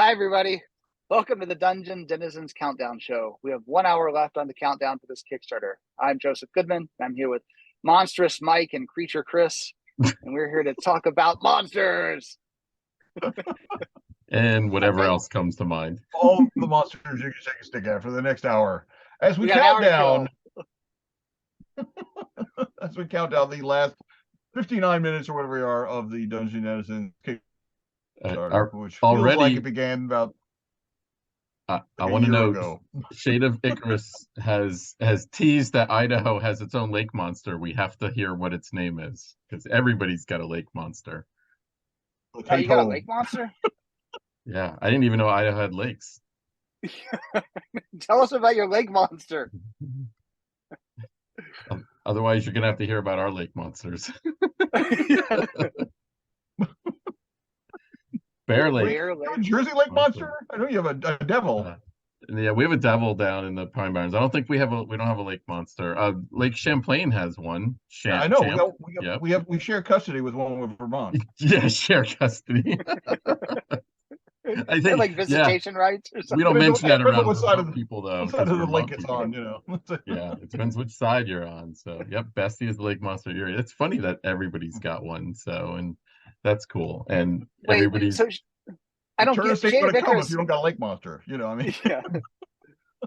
Hi, everybody. Welcome to the Denizens Countdown Show. We have 1 hour left on the countdown for this Kickstarter. I'm Joseph Goodman. I'm here with Monstrous Mike and Creature Chris, and we're here to talk about monsters. And whatever else comes to mind. All the monsters you can shake a stick at for the next hour. As we got count down, as we count down the last 59 minutes or whatever we are of the Dungeon Denizens Kickstarter, which feels like it began about I want to know ago. Shade of Icarus has teased that Idaho has its own lake monster. We have to hear what its name is, because everybody's got a lake monster. Oh, you got a lake monster? Yeah, I didn't even know Idaho had lakes. Tell us about your lake monster. Otherwise, you're going to have to hear about our lake monsters. Bear Lake. Jersey Lake monster? I know you have a devil. Yeah, we have a devil down in the Pine Barrens. I don't think we don't have a lake monster. Lake Champlain has one. I know. We share custody with one with Vermont. Yeah, share custody. I think like visitation rights or something. We don't mention that around what side of people though. What side of the lake it's on, you know. Yeah, it depends which side you're on. So yep, Bessie is the lake monster. It's funny that everybody's got one. So and that's cool. And everybody's I don't tourist ain't gonna come if you don't got a lake monster. You know, I mean, yeah.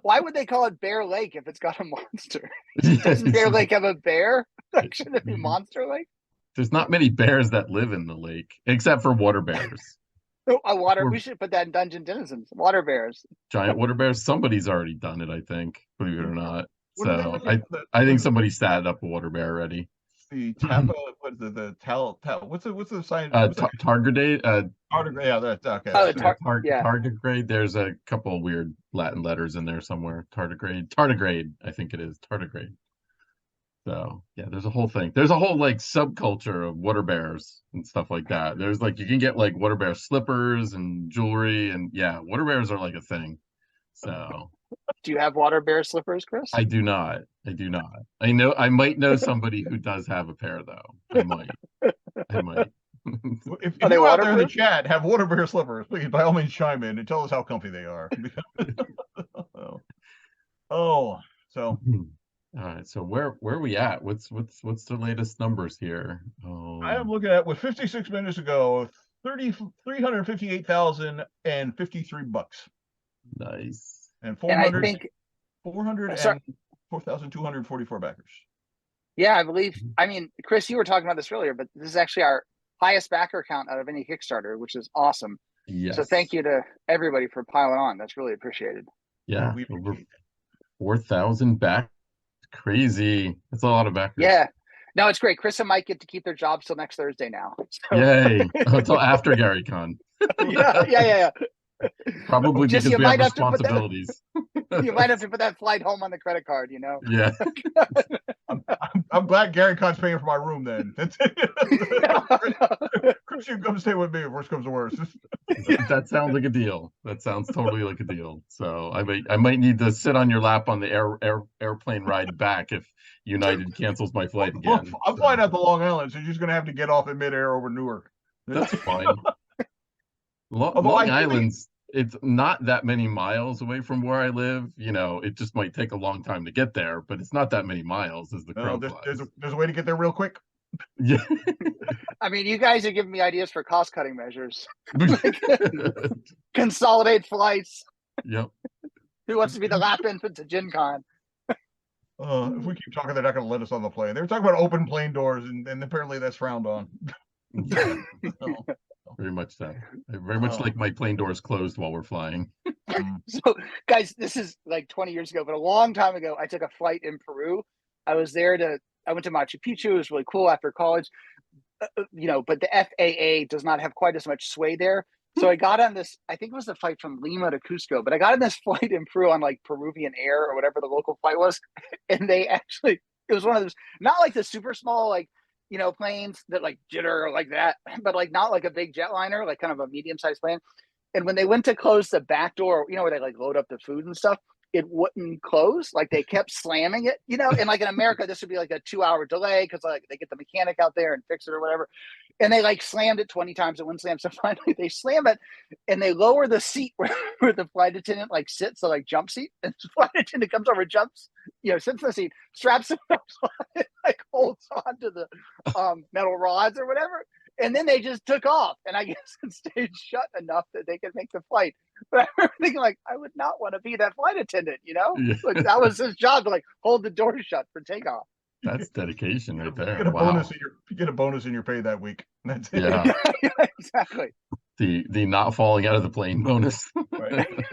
Why would they call it Bear Lake if it's got a monster? Doesn't Bear Lake have a bear? Like, shouldn't it be Monster Lake? There's not many bears that live in the lake, except for water bears. We should put that in Dungeon Denizens. Water bears. Giant water bears. Somebody's already done it, I think, believe it or not. So I think somebody sat up a water bear already. The Tappa, what's the sign? Tardigrade. Tardigrade. Yeah, that's okay. Oh, tardigrade. There's a couple of weird Latin letters in there somewhere. Tardigrade. I think it is tardigrade. So yeah, there's a whole thing. There's a whole like subculture of water bears and stuff like that. There's like you can get like water bear slippers and jewelry, and yeah, water bears are like a thing. So do you have water bear slippers, Chris? I do not. I might know somebody who does have a pair though. I might. If you out there in the chat have water bear slippers, please by all means chime in and tell us how comfy they are. All right, so where are we at? What's the latest numbers here? I am looking at with 56 minutes ago, $358,053. Nice. And 4,244 backers. Yeah, I believe. I mean, Chris, you were talking about this earlier, but this is actually our highest backer count out of any Kickstarter, which is awesome. Yes. So thank you to everybody for piling on. That's really appreciated. Yeah, over 4,000 back. Crazy. That's a lot of backers. Yeah. No, it's great. Chris and Mike get to keep their jobs till next Thursday now. So. Yay. Until after GaryCon. Yeah. Probably because we have responsibilities. You might have to put that flight home on the credit card, you know? Yeah. I'm glad GaryCon's paying for my room then. That's it. Chris, you can come stay with me if worst comes to worst. That sounds like a deal. That sounds totally like a deal. So I might need to sit on your lap on the airplane ride back if United cancels my flight again. I'm flying out to Long Island, so you're just gonna have to get off in midair over Newark. That's fine. Long Island's it's not that many miles away from where I live. You know, it just might take a long time to get there, but it's not that many miles as the crow flies. There's a way to get there real quick. Yeah. I mean, you guys are giving me ideas for cost-cutting measures. Consolidate flights. Yep. Who wants to be the lap infant to Gen Con? If we keep talking, they're not going to let us on the plane. They were talking about open plane doors, and apparently that's frowned on. Very much so. I very much like my plane doors closed while we're flying. So, guys, this is like 20 years ago, but a long time ago, I took a flight in Peru. I went to Machu Picchu. It was really cool after college. But the FAA does not have quite as much sway there. So I got on this, I think it was the flight from Lima to Cusco, but I got on this flight in Peru on like Peruvian Air or whatever the local flight was. And it was one of those, not like the super small, like, planes that like jitter or like that, but like not like a big jetliner, like kind of a medium-sized plane. And when they went to close the back door, where they like load up the food and stuff, it wouldn't close. Like they kept slamming it, and like in America, this would be like a 2-hour delay because like they get the mechanic out there and fix it or whatever. And they like slammed it 20 times. It wouldn't slam. So finally they slam it and they lower the seat where the flight attendant like sits, so like jump seat. And the flight attendant comes over, jumps, sits in the seat, straps himself on, like holds on to the metal rods or whatever. And then they just took off. And I guess it stayed shut enough that they could make the flight. But I remember thinking, like, I would not want to be that flight attendant, Yeah. Like that was his job to like hold the door shut for takeoff. That's dedication right there. You get a bonus in your pay that week. That's it. Yeah. Yeah, exactly. The not falling out of the plane bonus. Right.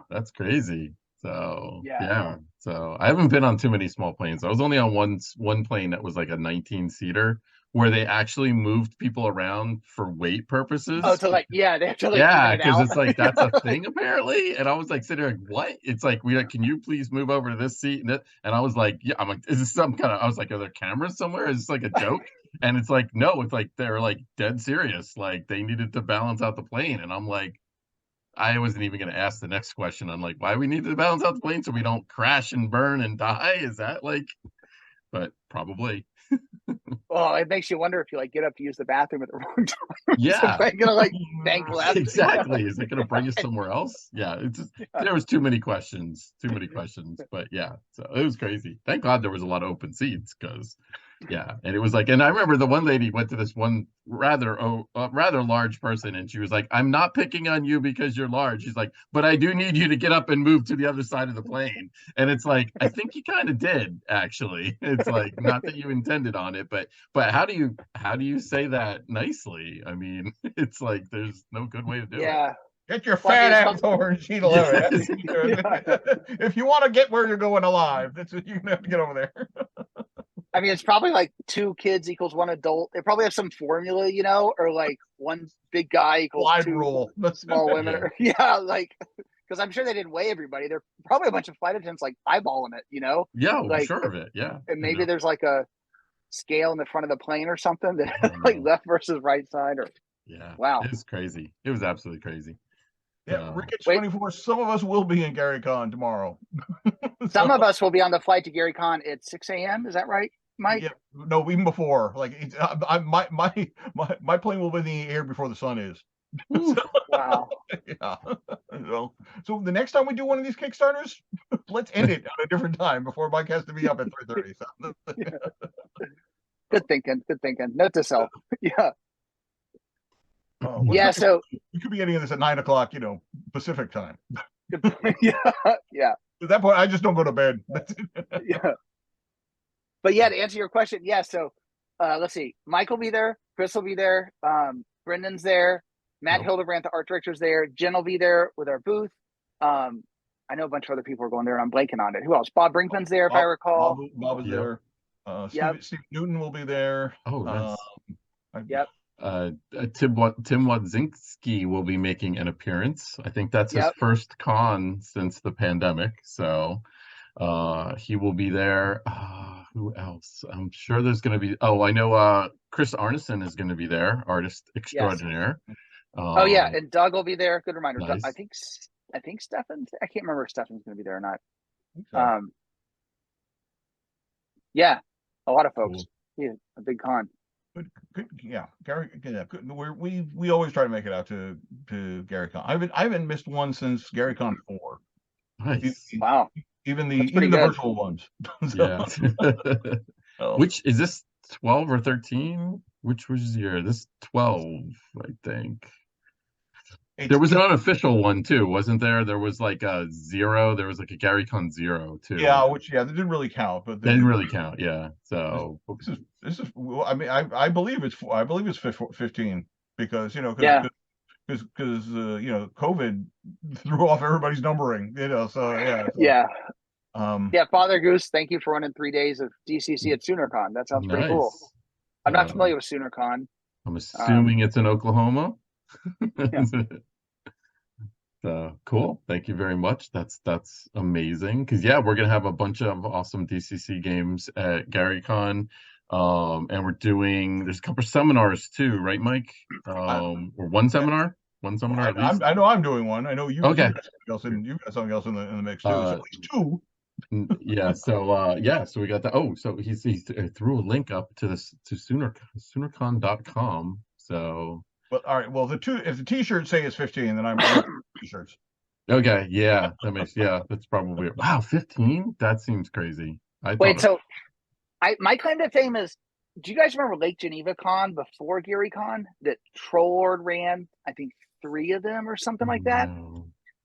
That's crazy. So Yeah. So I haven't been on too many small planes. I was only on one plane that was like a 19-seater where they actually moved people around for weight purposes. Oh, so like, yeah, they have to like, because it's like that's a thing apparently. And I was like sitting there like, what? It's like can you please move over to this seat? And I was like, yeah, I'm like, is this some kind of? I was like, are there cameras somewhere? Is this like a joke? And it's like, no, it's like they're like dead serious. Like they needed to balance out the plane, and I'm like, I wasn't even going to ask the next question. I'm like, why we need to balance out the plane so we don't crash and burn and die? Is that like? But probably. Well, it makes you wonder if you like get up to use the bathroom at the wrong time. Yeah, so gonna like bank left. Exactly. Is it going to bring us somewhere else? Yeah, it's just, there was too many questions. But yeah, so it was crazy. Thank God there was a lot of open seats because, yeah, and it was like, and I remember the one lady went to this one rather large person, and she was like, "I'm not picking on you because you're large." She's like, "But I do need you to get up and move to the other side of the plane." And it's like, I think you kind of did actually. It's like not that you intended on it, but how do you say that nicely? I mean, it's like there's no good way to do it. Get your fat ass over in sheet 11. Yeah. If you want to get where you're going alive, that's what you're gonna have to get over there. I mean, it's probably like 2 kids equals 1 adult. They probably have some formula, or like 1 big guy equals Wide 2 rule. small women. Like because I'm sure they didn't weigh everybody. They're probably a bunch of flight attendants like eyeballing it, Yeah, well, like, sure of it. Yeah, and maybe there's like a scale in the front of the plane or something that like left versus right side or wow. It was crazy. It was absolutely crazy. Yeah, Ricketts 24. Some of us will be in Gary Con tomorrow. Some of us will be on the flight to Gary Con at 6 a.m. Is that right, Mike? Yeah, no, even before. Like my plane will be in the air before the sun is. Wow. Yeah. So the next time we do one of these Kickstarters, let's end it at a different time before Mike has to be up at 3:30. So. Good thinking. Note to self. Yeah. Yeah. So we could be getting this at 9 o'clock, Pacific time. Yeah. At that point, I just don't go to bed. Yeah. But yeah, to answer your question, yeah. So let's see. Mike will be there. Chris will be there. Brendan's there. Matt Hildebrand, the art director's there. Jen will be there with our booth. I know a bunch of other people are going there, and I'm blanking on it. Who else? Bob Brinkman's there, if I recall. Bob is there. Steve Newton will be there. Oh, nice. Yep. Tim Wadzinski will be making an appearance. I think that's his first con since the pandemic. So he will be there. Who else? I'm sure there's going to be. Oh, I know. Chris Arneson is going to be there, artist extraordinaire. Yes. And Doug will be there. Good reminder. Nice. I think Stefan's. I can't remember if Stefan's going to be there or not. So. Yeah, a lot of folks. Cool. Yeah, a big con. Good, yeah, Gary. Yeah, good. We always try to make it out to Gary Con. I haven't missed one since Gary Con 4. Nice. Wow. Even the virtual ones. Yeah. Which is this 12 or 13? Which was year? This 12, I think. There was an unofficial one too, wasn't there? There was like a 0. There was like a Gary Con 0 too. Yeah, they didn't really count, but they didn't really count. Yeah. So this is. I mean, I believe it's 15 because because COVID threw off everybody's numbering. So yeah. Father Goose, thank you for running 3 days of DCC at SoonerCon. That sounds pretty cool. I'm not familiar with SoonerCon. I'm assuming it's in Oklahoma. Yeah. Cool. Thank you very much. That's amazing. Because we're gonna have a bunch of awesome DCC games at GaryCon. And there's a couple of seminars too, right, Mike? Or one seminar? One summoner at least. I know I'm doing one. I know you. Okay. You got something else in the mix too. So at least 2. Yeah. So so we got that. Oh, so he threw a link up to this to soonercon.com. So. But all right. Well, if the T-shirts say it's 15, then I'm T-shirts. Okay. Yeah. That's probably wow. 15. That seems crazy. Wait. So my claim to fame is. Do you guys remember Lake Geneva Con before Gary Con that Troll Lord ran? I think 3 of them or something like that.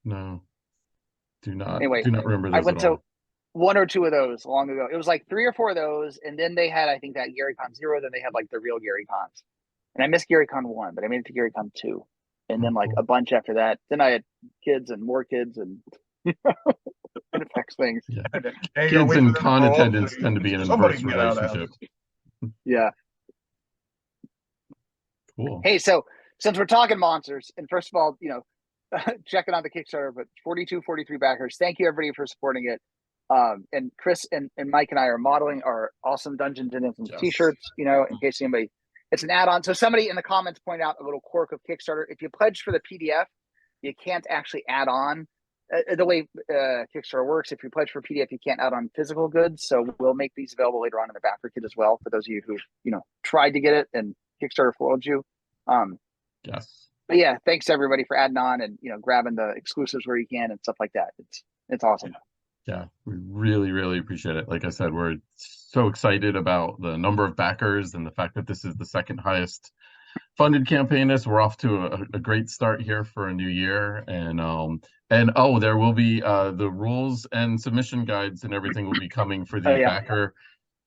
No. Do not remember I those went at to all. 1 or 2 of those long ago. It was like 3 or 4 of those, and then they had, I think, that Gary Con 0. Then they had like the real Gary Cons, and I missed Gary Con 1, but I made it to Gary Con 2, and then like a bunch after that. Then I had kids and more kids, and it affects things. Yeah. Kids and con attendants tend to be an inverse can get out relationship. Yeah. Cool. Hey, so since we're talking monsters, and first of all, checking on the Kickstarter, but 42, 43 backers. Thank you everybody for supporting it. And Chris and Mike and I are modeling our awesome Dungeons and Denizens t-shirts, in case anybody, it's an add-on. So somebody in the comments point out a little quirk of Kickstarter. If you pledge for the PDF, you can't actually add on. The way Kickstarter works, if you pledge for PDF, you can't add on physical goods. So we'll make these available later on in the backer kit as well for those of you who, tried to get it and Kickstarter foiled you. Yes. But yeah, thanks everybody for adding on and grabbing the exclusives where you can and stuff like that. It's awesome. Yeah, we really, really appreciate it. Like I said, we're so excited about the number of backers and the fact that this is the second highest funded campaign. We're off to a great start here for a new year, and there will be the rules and submission guides and everything will be coming for the backer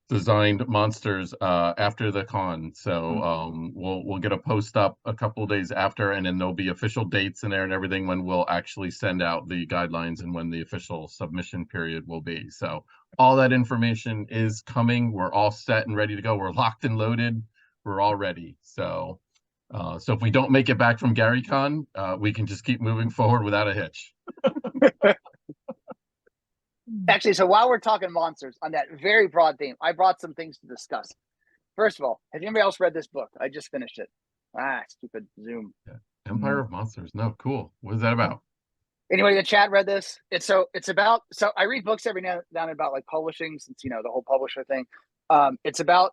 designed monsters after the con. So we'll get a post up a couple of days after, and then there'll be official dates in there and everything when we'll actually send out the guidelines and when the official submission period will be. So all that information is coming. We're all set and ready to go. We're locked and loaded. We're all ready. So if we don't make it back from GaryCon, we can just keep moving forward without a hitch. Actually, so while we're talking monsters on that very broad theme, I brought some things to discuss. First of all, has anybody else read this book? I just finished it. Stupid Zoom. Yeah. Empire of Monsters. No, cool. What is that about? Anybody in the chat read this? It's about, so I read books every now and then about like publishing, since the whole publisher thing. It's about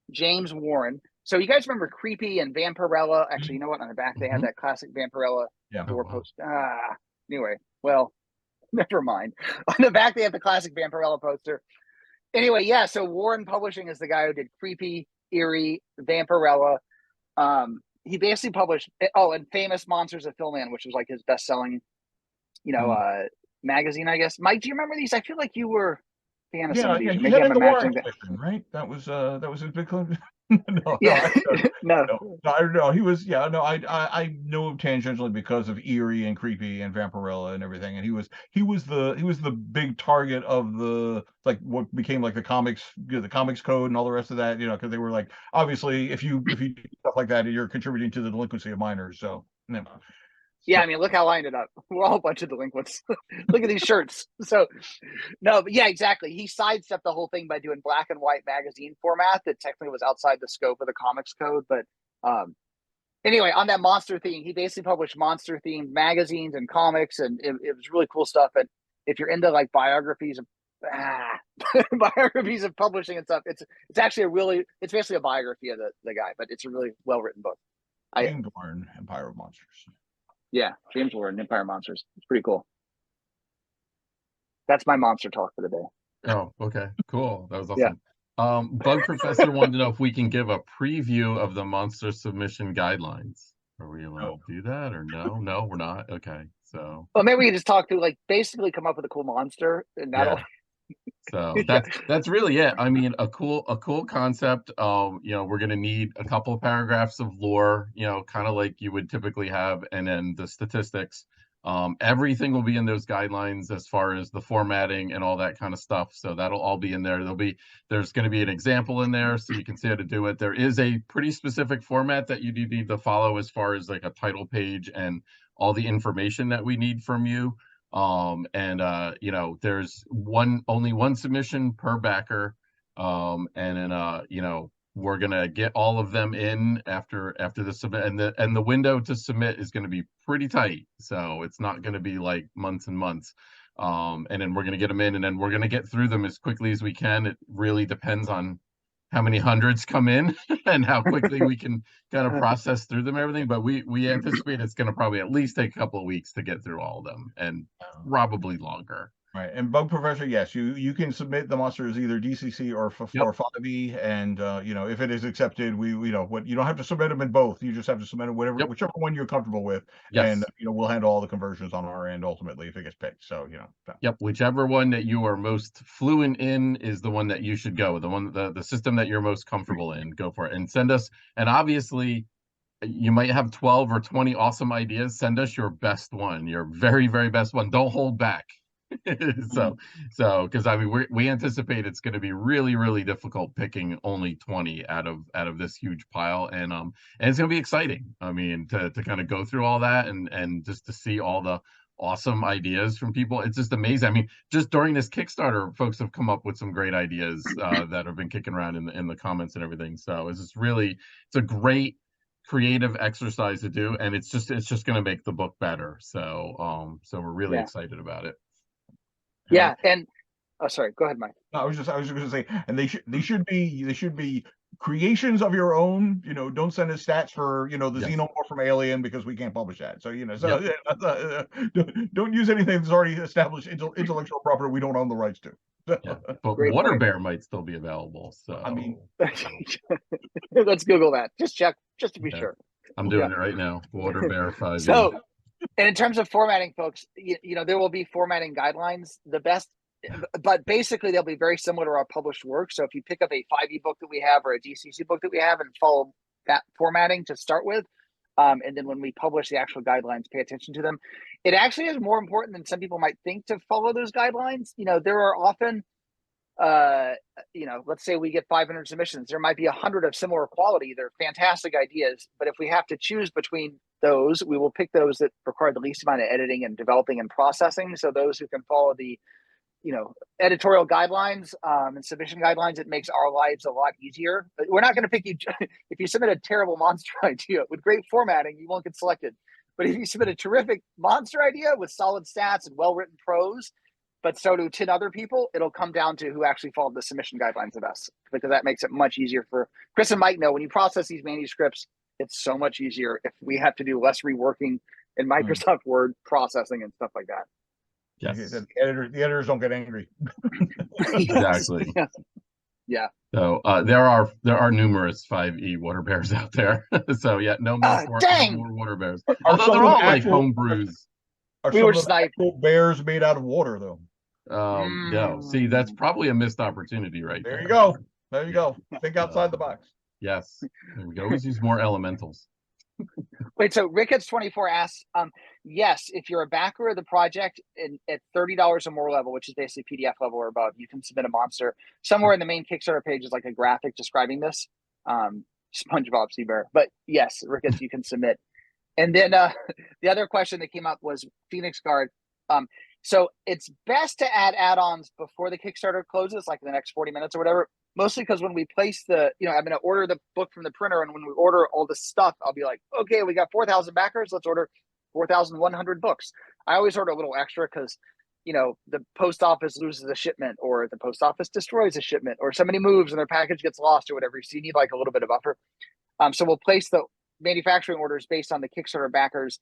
James Warren. So you guys remember Creepy and Vampirella? Actually, you know what? On the back they had that classic Vampirella door post. Anyway, well, never mind. On the back they have the classic Vampirella poster. Anyway, yeah. So Warren Publishing is the guy who did Creepy, Eerie, Vampirella. He basically published and Famous Monsters of Philman, which was like his best-selling, magazine, I guess. Mike, do you remember these? I feel like you were a fan of some of these. Yeah, he had in the Warren Expedition, right? That was his big claim. No. He was. Yeah, no. I know him tangentially because of Eerie and Creepy and Vampirella and everything, and he was the big target of the what became like the comics code and all the rest of that, because they were like, obviously if you do stuff like that, you're contributing to the delinquency of minors. So yeah, I mean, look how I ended up. We're all a bunch of delinquents. Look at these shirts. So, no, but yeah, exactly. He sidestepped the whole thing by doing black and white magazine format that technically was outside the scope of the comics code. But anyway, on that monster theme, he basically published monster themed magazines and comics, and it was really cool stuff. And if you're into like biographies of publishing and stuff, it's actually it's basically a biography of the guy, but it's a really well written book. James Warren, Empire of Monsters. Yeah, James Warren, Empire Monsters. It's pretty cool. That's my monster talk for the day. Oh, okay. Cool. That was awesome. Yeah. Bug Professor wanted to know if we can give a preview of the monster submission guidelines. Are we allowed to do that or no? No, we're not. Okay. So well, maybe we can just talk through, like, basically come up with a cool monster, and that'll So that's really it. I mean, a cool concept. We're gonna need a couple of paragraphs of lore, kind of like you would typically have, and then the statistics. Everything will be in those guidelines as far as the formatting and all that kind of stuff. So that'll all be in there. There's going to be an example in there so you can see how to do it. There is a pretty specific format that you do need to follow as far as like a title page and all the information that we need from you. There's only one submission per backer. And then We're gonna get all of them in after the submit, and the window to submit is gonna be pretty tight. So it's not gonna be like months and months. And then we're gonna get them in, and then we're gonna get through them as quickly as we can. It really depends on how many hundreds come in and how quickly we can kind of process through them, everything. But we anticipate it's gonna probably at least take a couple of weeks to get through all of them, and probably longer. Right, and Bug Professor, yes, you can submit the monster as either DCC or for Yep. 5e, and if it is accepted, we what you don't have to submit them in both. You just have to submit them Yep. whichever one you're comfortable with, Yes. and we'll handle all the conversions on our end ultimately if it gets picked. So Yep, whichever one that you are most fluent in is the one that you should go with. The system that you're most comfortable in, go for it. And send us, and obviously you might have 12 or 20 awesome ideas. Send us your best one, your very, very best one. Don't hold back. So because I mean we anticipate it's going to be really, really difficult picking only 20 out of this huge pile, and it's going to be exciting. I mean, to kind of go through all that and just to see all the awesome ideas from people. It's just amazing. I mean, just during this Kickstarter, folks have come up with some great ideas that have been kicking around in the comments and everything. So it's a great creative exercise to do, and it's just going to make the book better. So we're really excited about it. Yeah, and sorry, go ahead, Mike. No, I was just going to say, and they should be creations of your own. Don't send us stats for the Xenomorph from Alien, because we can't publish that. So don't use anything that's already established intellectual property we don't own the rights to. Yeah, but Great Water point. Bear might still be available. So I mean, let's Google that. Just check, just to be sure. I'm doing it right now. Water Bear 5e. So, and in terms of formatting, folks, there will be formatting guidelines. But basically they'll be very similar to our published work. So if you pick up a 5e book that we have or a DCC book that we have and follow that formatting to start with, and then when we publish the actual guidelines, pay attention to them. It actually is more important than some people might think to follow those guidelines. There are often, let's say we get 500 submissions. There might be 100 of similar quality. They're fantastic ideas, but if we have to choose between those, we will pick those that require the least amount of editing and developing and processing. So those who can follow the editorial guidelines and submission guidelines, it makes our lives a lot easier. But we're not going to pick you if you submit a terrible monster idea with great formatting, you won't get selected. But if you submit a terrific monster idea with solid stats and well-written prose, but so do 10 other people, it'll come down to who actually followed the submission guidelines the best, because that makes it much easier for Chris and Mike. When you process these manuscripts, it's so much easier if we have to do less reworking in Microsoft Word processing and stuff like that. Yes. The editors don't get angry. Exactly. Yes. Yeah. So there are numerous 5e Water Bears out there. So no more Water Bears. Although they're all like home brews. We were sniped. Bears made out of water, though. No. See, that's probably a missed opportunity right there. There you go. There you go. Think outside the box. Yes. We could always use more elementals. Wait, so Ricketts24 asks, yes, if you're a backer of the project at $30 or more level, which is basically PDF level or above, you can submit a monster. Somewhere in the main Kickstarter page is like a graphic describing this. SpongeBob Seabear. But yes, Ricketts, you can submit. And then the other question that came up was Phoenix Guard. So it's best to add add-ons before the Kickstarter closes, like in the next 40 minutes or whatever. Mostly because when we place I'm going to order the book from the printer, and when we order all the stuff, I'll be like, okay, we got 4,000 backers. Let's order 4,100 books. I always order a little extra because, the post office loses a shipment, or the post office destroys a shipment, or somebody moves and their package gets lost or whatever. So you need like a little bit of buffer. So we'll place the manufacturing orders based on the Kickstarter backers.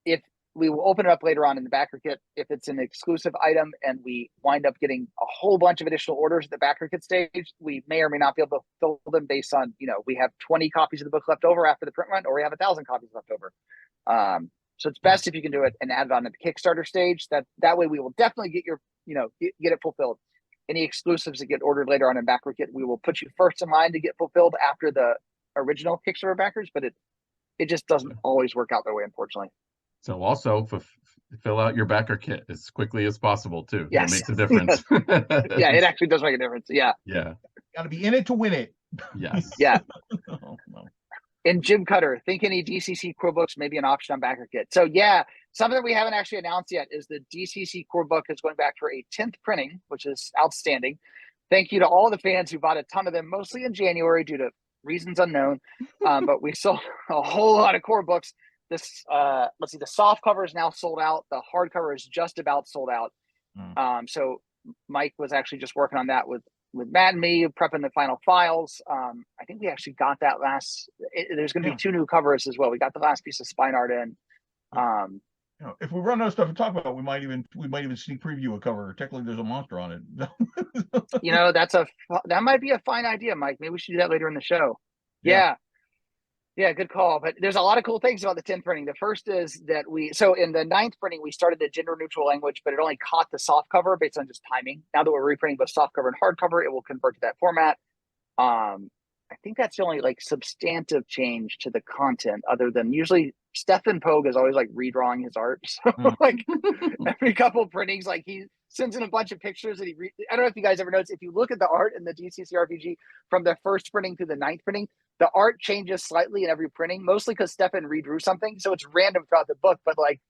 If we will open it up later on in the backer kit if it's an exclusive item and we wind up getting a whole bunch of additional orders at the backer kit stage, we may or may not be able to fill them based on, we have 20 copies of the book left over after the print run, or we have 1,000 copies left over. So it's best if you can do it and add it on at the Kickstarter stage. That way we will definitely get your, get it fulfilled. Any exclusives that get ordered later on in backer kit, we will put you first in line to get fulfilled after the original Kickstarter backers, but it just doesn't always work out that way, unfortunately. So also fill out your backer kit as quickly as possible too. Yes. It makes a difference. Yeah, it actually does make a difference. Yeah. Yeah. Got to be in it to win it. Yes. Yeah. Oh, no. And Jim Cutter, think any DCC core books may be an option on backer kit. So yeah, something we haven't actually announced yet is the DCC core book is going back for a 10th printing, which is outstanding. Thank you to all the fans who bought a ton of them, mostly in January due to reasons unknown. But we sold a whole lot of core books. This let's see, the soft cover is now sold out. The hardcover is just about sold out. So Mike was actually just working on that with Matt and me, prepping the final files. I think we actually got that there's going to be 2 new covers as well. We got the last piece of spine art in. If we run out of stuff to talk about, we might even sneak preview a cover. Technically, there's a monster on it. That might be a fine idea, Mike. Maybe we should do that later in the show. Yeah, good call. But there's a lot of cool things about the 10th printing. The first is that so in the 9th printing, we started the gender neutral language, but it only caught the soft cover based on just timing. Now that we're reprinting both soft cover and hard cover, it will convert to that format. I think that's the only like substantive change to the content, other than usually Stefan Pogue is always like redrawing his art. So like every couple printings, like he sends in a bunch of pictures and I don't know if you guys ever noticed, if you look at the art in the DCC RPG from the first printing to the 9th printing, the art changes slightly in every printing, mostly because Stefan redrew something. So it's random throughout the book, but like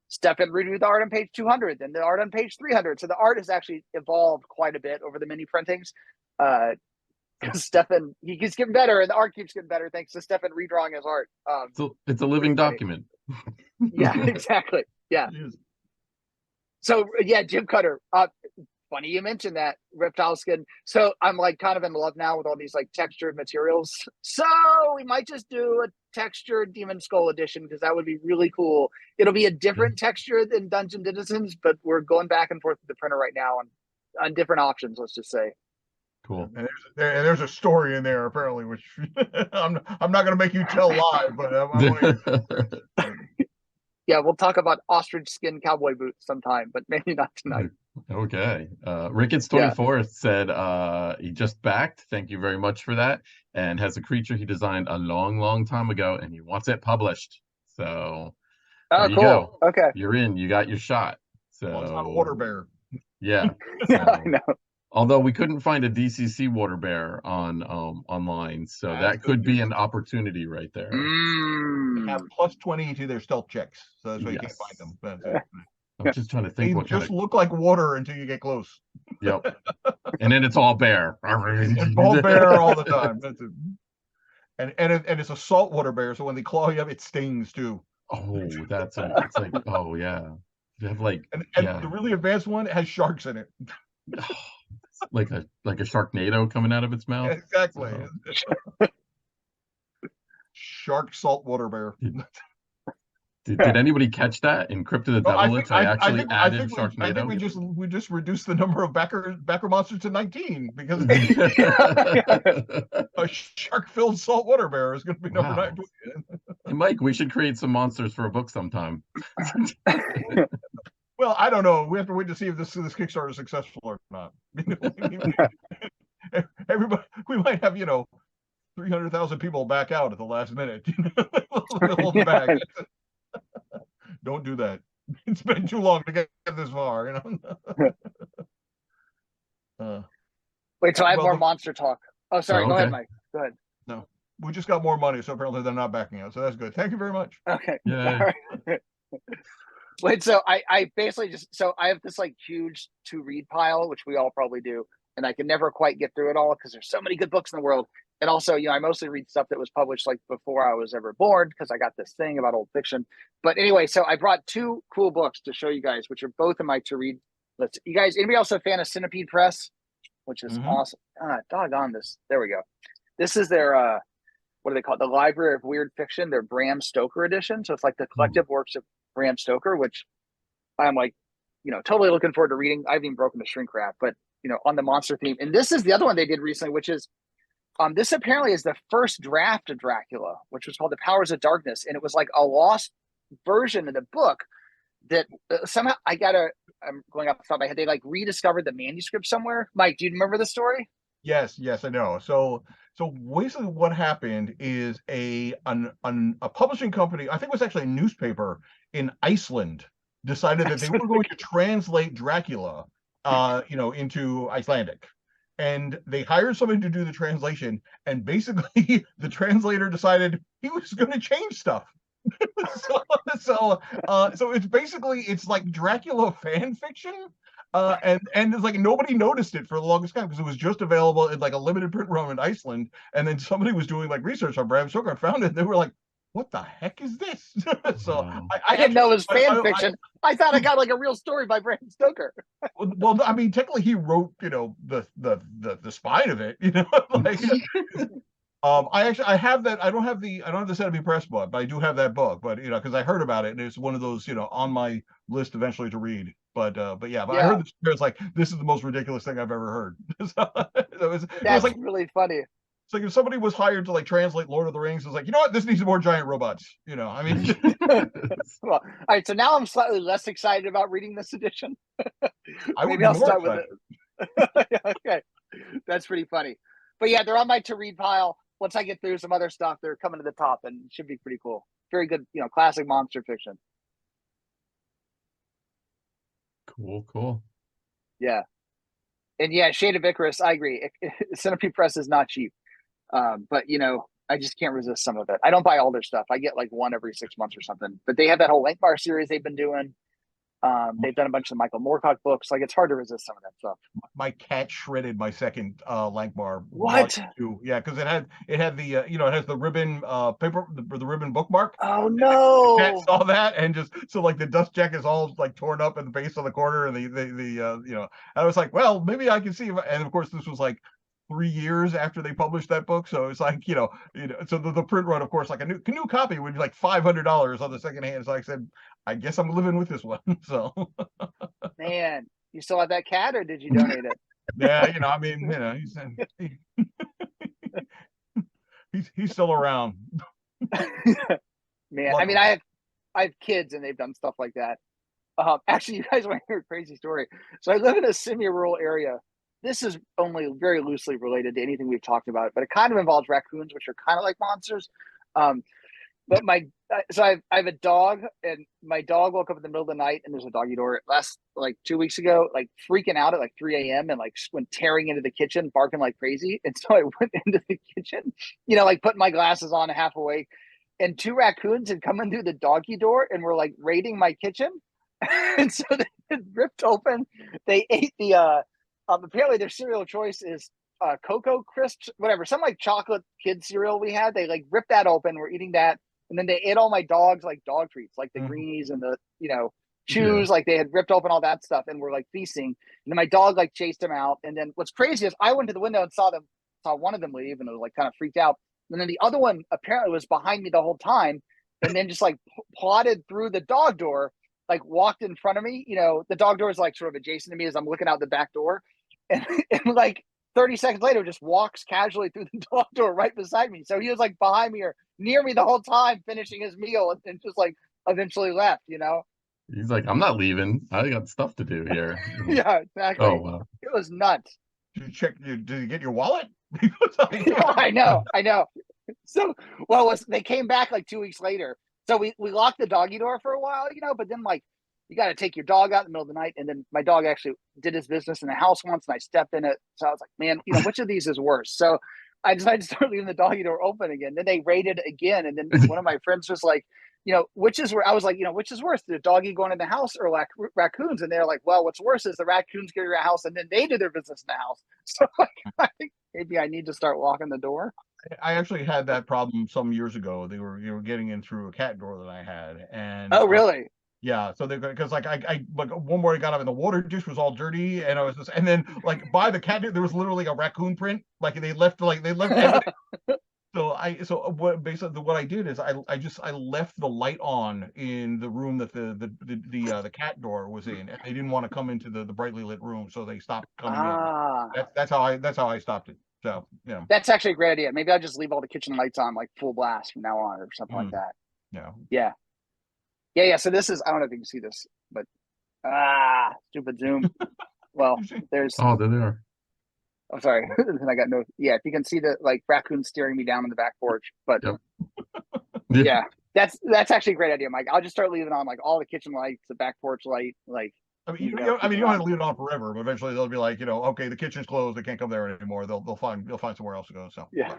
Stefan redrew the art on page 200, then the art on page 300. So the art has actually evolved quite a bit over the mini printings. Because Stefan, he keeps getting better, and the art keeps getting better thanks to Stefan redrawing his art. So it's a living document. Yeah, exactly. Yeah. So yeah, Jim Cutter. Funny you mentioned that, reptile skin. So I'm like kind of in love now with all these like textured materials. So we might just do a textured Demon Skull edition because that would be really cool. It'll be a different texture than Dungeon Denizens, but we're going back and forth with the printer right now on different options. Let's just say. Cool. And there's a story in there apparently, which I'm not going to make you tell live, but yeah, we'll talk about ostrich skin cowboy boots sometime, but maybe not tonight. Okay. Ricketts24 said he just backed. Thank you very much for that. And has a creature he designed a long time ago, and he wants it published. So there you cool. go. Okay. You're in. You got your shot. So it's not a water bear. Yeah. Yeah, I know. Although we couldn't find a DCC water bear on online, so that could be an opportunity right there. They have +20 to their stealth checks, so that's why you can't find them. That's it. I'm just trying to think. They just look like water until you get close. Yep. And then it's all bear. It's all bear all the time. That's it. And it's a saltwater bear, so when they claw you up, it stings too. Oh, it's like, oh yeah. You have like and the really advanced one has sharks in it. like a Sharknado coming out of its mouth. Exactly. So. Shark saltwater bear. Did anybody catch that in Crypt of the Devilish? I actually added Sharknado. I think we just reduced the number of backer monsters to 19 because a shark-filled saltwater bear is going to be number 9. Hey, Mike, we should create some monsters for a book sometime. Well, I don't know. We have to wait to see if this Kickstarter is successful or not. Everybody, we might have 300,000 people back out at the last minute. Hold the bag. Don't do that. It's been too long to get this far. Wait, so I have more monster talk. Oh, sorry. Go ahead, Mike. Go ahead. No, we just got more money, so apparently they're not backing out. So that's good. Thank you very much. Okay. Yeah. Wait, so I basically I have this like huge to read pile, which we all probably do, and I can never quite get through it all because there's so many good books in the world. And also, I mostly read stuff that was published like before I was ever born because I got this thing about old fiction. But anyway, so I brought 2 cool books to show you guys, which are both in my to read list. You guys, anybody else a fan of Centipede Press, which is awesome? Doggone this. There we go. This is their what do they call it? The Library of Weird Fiction, their Bram Stoker edition. So it's like the collective works of Bram Stoker, which I'm like, totally looking forward to reading. I haven't even broken the shrink wrap, but on the monster theme. And this is the other one they did recently, which is this apparently is the first draft of Dracula, which was called The Powers of Darkness. And it was like a lost version of the book that somehow I'm going off the top of my head. They like rediscovered the manuscript somewhere. Mike, do you remember the story? Yes, I know. So basically what happened is a publishing company, I think it was actually a newspaper in Iceland, decided that they were going to translate Dracula into Icelandic. And they hired somebody to do the translation, and basically the translator decided he was going to change stuff. So it's basically like Dracula fan fiction, And it's like nobody noticed it for the longest time because it was just available in like a limited print run in Iceland. And then somebody was doing like research on Bram Stoker and found it. And they were like, "What the heck is this?" So Wow. I didn't know it was fan fiction. I thought I got like a real story by Bram Stoker. Well, I mean, technically, he wrote, the spine of it, like. I have that. I don't have the Set to Be Pressed book, but I do have that book. But because I heard about it, and it's one of those on my list eventually to read. But yeah, I heard this. It's like this is the most ridiculous thing I've ever heard. That's like really funny. It's like if somebody was hired to like translate Lord of the Rings, it's like, you know what, this needs more giant robots. I mean. Well, all right. So now I'm slightly less excited about reading this edition. Maybe I'll start with it. Okay, that's pretty funny. But yeah, they're on my to read pile. Once I get through some other stuff, they're coming to the top, and it should be pretty cool. Very good, classic monster fiction. Cool. Yeah, and yeah, Shade of Icarus. I agree. Centipede Press is not cheap, but I just can't resist some of it. I don't buy all their stuff. I get like one every 6 months or something. But they have that whole Length Bar series they've been doing. They've done a bunch of Michael Moorcock books. Like it's hard to resist some of that stuff. My cat shredded my second Lankbar. What? Yeah, because it had the it has the ribbon paper, the ribbon bookmark. Oh no! The cat saw that and just so like the dust check is all like torn up in the base of the corner, and the I was like, well, maybe I can see. And of course, this was like 3 years after they published that book, so it's like so the print run, of course, like a new copy would be like $500 on the second hand. So I said, I guess I'm living with this one. So, man, you still have that cat, or did you donate it? Yeah, I mean, he's still around. Man, I mean, I have kids, and they've done stuff like that. Actually, you guys want to hear a crazy story? So I live in a semi-rural area. This is only very loosely related to anything we've talked about, but it kind of involves raccoons, which are kind of like monsters. But I have a dog, and my dog woke up in the middle of the night, and there's a doggy door. Last like 2 weeks ago, like freaking out at like 3 a.m. and like went tearing into the kitchen, barking like crazy. And so I went into the kitchen, like putting my glasses on, half awake, and 2 raccoons had come in through the doggy door and were like raiding my kitchen. And so they ripped open. They ate the apparently their cereal choice is Cocoa Crisps, whatever, some like chocolate kid cereal we had. They like ripped that open. We're eating that. And then they ate all my dogs like dog treats, like the greenies and the, chews. Like they had ripped open all that stuff and were like feasting. And then my dog like chased them out. And then what's crazy is I went to the window and saw one of them leave, and it was like kind of freaked out. And then the other one apparently was behind me the whole time, and then just like plodded through the dog door, like walked in front of me. The dog door is like sort of adjacent to me as I'm looking out the back door. And like 30 seconds later, just walks casually through the dog door right beside me. So he was like behind me or near me the whole time, finishing his meal, and then just like eventually left. He's like, I'm not leaving. I got stuff to do here. Yeah, exactly. Oh wow, it was nuts. Did you get your wallet? I know. So, they came back like 2 weeks later. So we locked the doggy door for a while, but then like you got to take your dog out in the middle of the night. And then my dog actually did his business in the house once, and I stepped in it. So I was like, man, which of these is worse? So I decided to start leaving the doggy door open again. Then they raided again. And then one of my friends was like, which is where I was like, which is worse, the doggy going in the house or raccoons? And they're like, well, what's worse is the raccoons get to your house and then they do their business in the house. So like, I think maybe I need to start locking the door. I actually had that problem some years ago. They were getting in through a cat door that I had, and oh really? Yeah, so because like I like one morning I got up and the water dish was all dirty, and and then like by the cat there was literally a raccoon print, like they left evidence. So what I did is I left the light on in the room that the cat door was in, and they didn't want to come into the brightly lit room, so they stopped coming in. That's how I stopped it. So that's actually a great idea. Maybe I'll just leave all the kitchen lights on like full blast from now on or something like that. Yeah. So this is, I don't know if you can see this, but stupid Zoom. Well, there's there they are. Oh, sorry. I got no. Yeah, if you can see the like raccoon steering me down on the back porch, but yeah, that's actually a great idea, Mike. I'll just start leaving on like all the kitchen lights, the back porch light, like. I mean, you don't have to leave it on forever, but eventually they'll be like, okay, the kitchen's closed, they can't come there anymore. They'll find somewhere else to go. So yeah.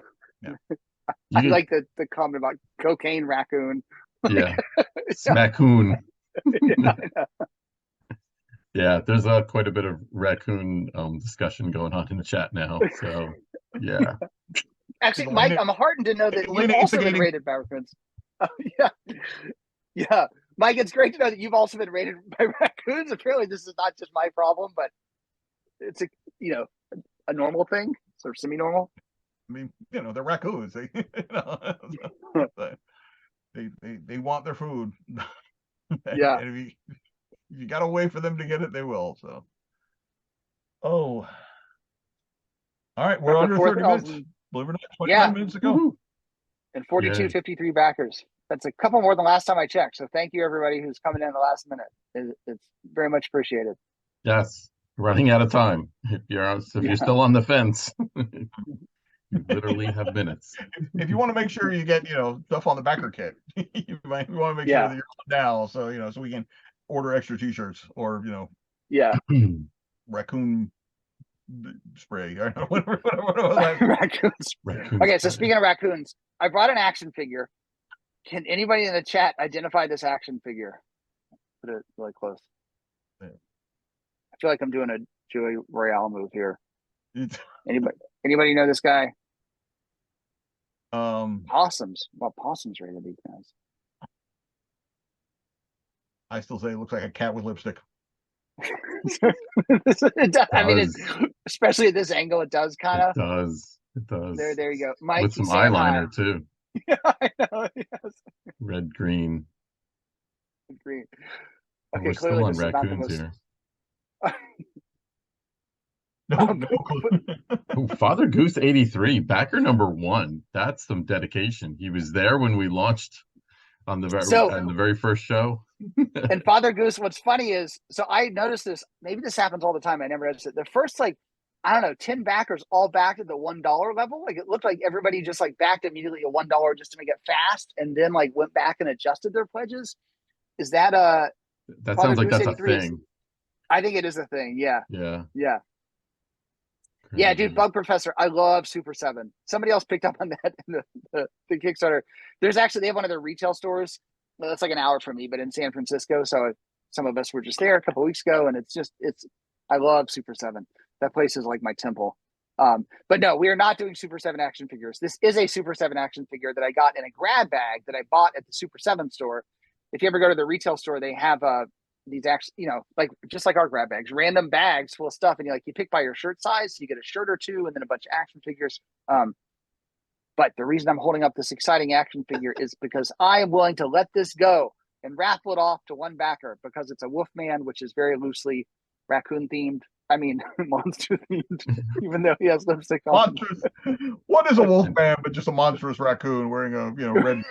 I like the comment about cocaine raccoon. Yeah, smackoon. Yeah, Yeah, there's quite a bit of raccoon discussion going on in the chat now. So yeah. Actually, Mike, I'm heartened to know that you've Elena also been instigating. raided by raccoons. Oh, yeah, yeah, Mike, it's great to know that you've also been raided by raccoons. Apparently, this is not just my problem, but it's a normal thing, sort of semi-normal. I mean, they're raccoons. They, they want their food. Yeah. And if you got a way for them to get it, they will. So, all right, we're under 30 minutes. Believe it or not, 29 minutes ago. Woo-hoo. And 42.53 backers. That's a couple more than last time I checked. So thank you, everybody who's coming in the last minute. It's very much appreciated. Yes, running out of time. If you're still on the fence, you literally have minutes. If you want to make sure you get stuff on the backer kit, you want to make sure that you're on now, so we can order extra T-shirts or raccoon spray or whatever. Raccoons. Okay, so speaking of raccoons, I brought an action figure. Can anybody in the chat identify this action figure? Put it really close. Yeah. I feel like I'm doing a Joey Royale move here. Anybody know this guy? Possums. Well, possums rated these guys. I still say it looks like a cat with lipstick. I mean, especially at this angle, it does kind of. It does. There you go. Mike, with some eyeliner too. Yeah, I know. Yes. Red, green. Green. Okay, we're still on raccoons here. No. Father Goose 83, backer number 1. That's some dedication. He was there when we launched on the very first show. And Father Goose, what's funny is, so I noticed this. Maybe this happens all the time. I never noticed it. The first 10 backers all backed at the $1 level. Like it looked like everybody just backed immediately at $1 just to make it fast, and then went back and adjusted their pledges. Is that that sounds like that's a thing? I think it is a thing. Yeah. Yeah. Yeah, dude, Bug Professor. I love Super 7. Somebody else picked up on that in the Kickstarter. They have one of their retail stores. Well, that's like an hour from me, but in San Francisco. So some of us were just there a couple of weeks ago, and I love Super 7. That place is like my temple. But no, we are not doing Super 7 action figures. This is a Super 7 action figure that I got in a grab bag that I bought at the Super 7 store. If you ever go to the retail store, they have these just like our grab bags, random bags full of stuff, and you pick by your shirt size, so you get a shirt or two and then a bunch of action figures. But the reason I'm holding up this exciting action figure is because I am willing to let this go and raffle it off to one backer, because it's a Wolfman, which is very loosely raccoon themed. I mean, monster themed, even though he has lipstick on. What is a Wolfman but just a monstrous raccoon wearing a red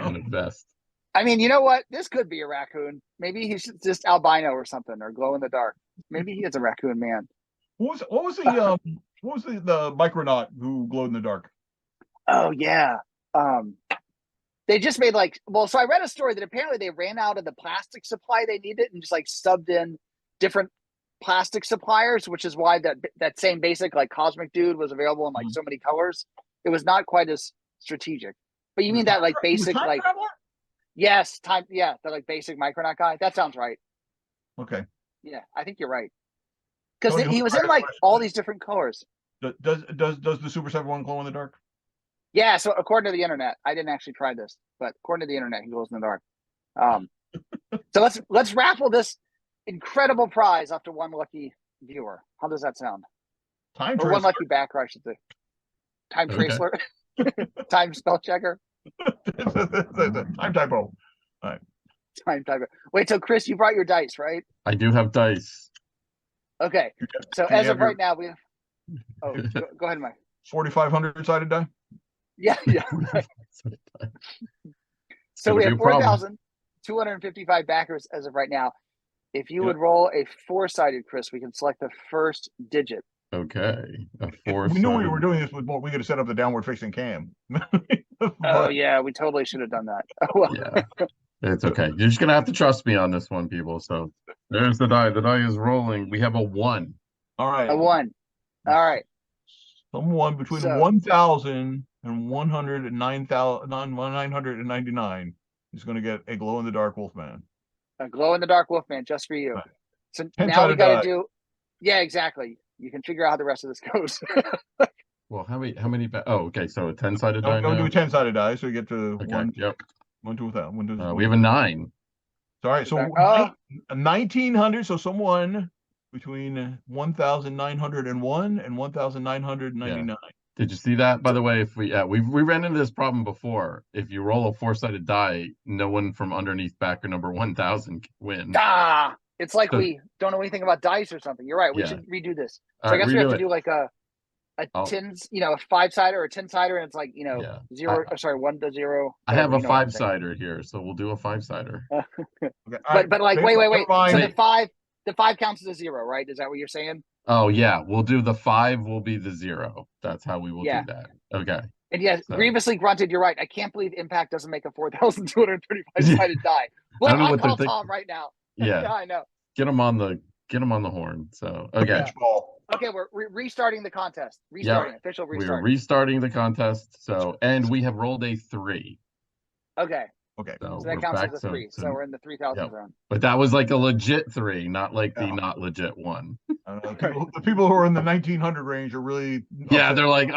on a vest? I mean, you know what? This could be a raccoon. Maybe he's just albino or something, or glow in the dark. Maybe he is a raccoon man. What was the Micronaut who glowed in the dark? Oh yeah. They just made so I read a story that apparently they ran out of the plastic supply they needed and just subbed in different plastic suppliers, which is why that same basic cosmic dude was available in so many colors. It was not quite as strategic. But you mean that basic yes, the basic Micronaut guy? That sounds right. Okay. Yeah, I think you're right. Because he was in all these different colors. Does the Super 7 one glow in the dark? Yeah, so according to the internet, I didn't actually try this, but according to the internet, he glows in the dark. So let's raffle this incredible prize off to one lucky viewer. How does that sound? Time tracer. One lucky backer, I should say. Time tracer. Time spell checker. Time typo. All right. Time typo. Wait, so Chris, you brought your dice, right? I do have dice. Okay. So as of right now, we have. Oh, go ahead, Mike. 4,500 sided die. Yeah. So we have 4,255 backers as of right now. If you would roll a 4-sided, Chris, we can select the first digit. Okay. We knew we were doing this with what we could have set up the downward facing cam. Oh yeah, we totally should have done that. Yeah. It's okay. You're just gonna have to trust me on this one, people. So there's the die. The die is rolling. We have a 1. All right. A 1. All right. Someone between 1,000 and 999 is going to get a glow in the dark Wolfman. A glow in the dark Wolfman just for you. So now we Ten-sided got die. to do. Yeah, exactly. You can figure out how the rest of this goes. Well, how many? Oh, okay. So a 10-sided die Don't do now. a 10-sided die, so you get to Okay. one, Yep. one, two without. One, two, We have a 9. all right, so Oh, 1900. So someone between 1,901 and 1,999. Did you see that? By the way, if we ran into this problem before. If you roll a 4-sided die, no one from underneath backer number 1,000 can win. it's like So, we don't know anything about dice or something. You're right. We Yeah. should redo this. All So I right, guess we have redo to it. do like a I'll- 10s, a 5-sider or a 10-sider, and it's like Yeah. 0. Sorry, 1 to 0. I have whatever, a you know what I'm saying. 5-sider here, so we'll do a 5-sider. Okay, all But right, like wait. never mind. So the five counts as a 0, right? Is that what you're saying? Oh yeah, we'll do the 5 will be the 0. That's how we will Yeah. do that. Okay. And yes, So- grievously grunted. You're right. I can't believe Impact doesn't make a 4,235 sided die. I don't know I'll what they're call thinking. Tom right now. Yeah. Yeah, I know. Get them on the horn. So okay. Yeah. Okay, we're restarting the contest. Official We're restart. restarting the contest. So and we have rolled a 3. Okay, Okay. So so we're that counts back as a 3. So we're in the 3,000 Yep. zone. But that was like a legit 3, not like the Yeah. not legit one. The people who are in the 1900 range are really Yeah, upset. they're like,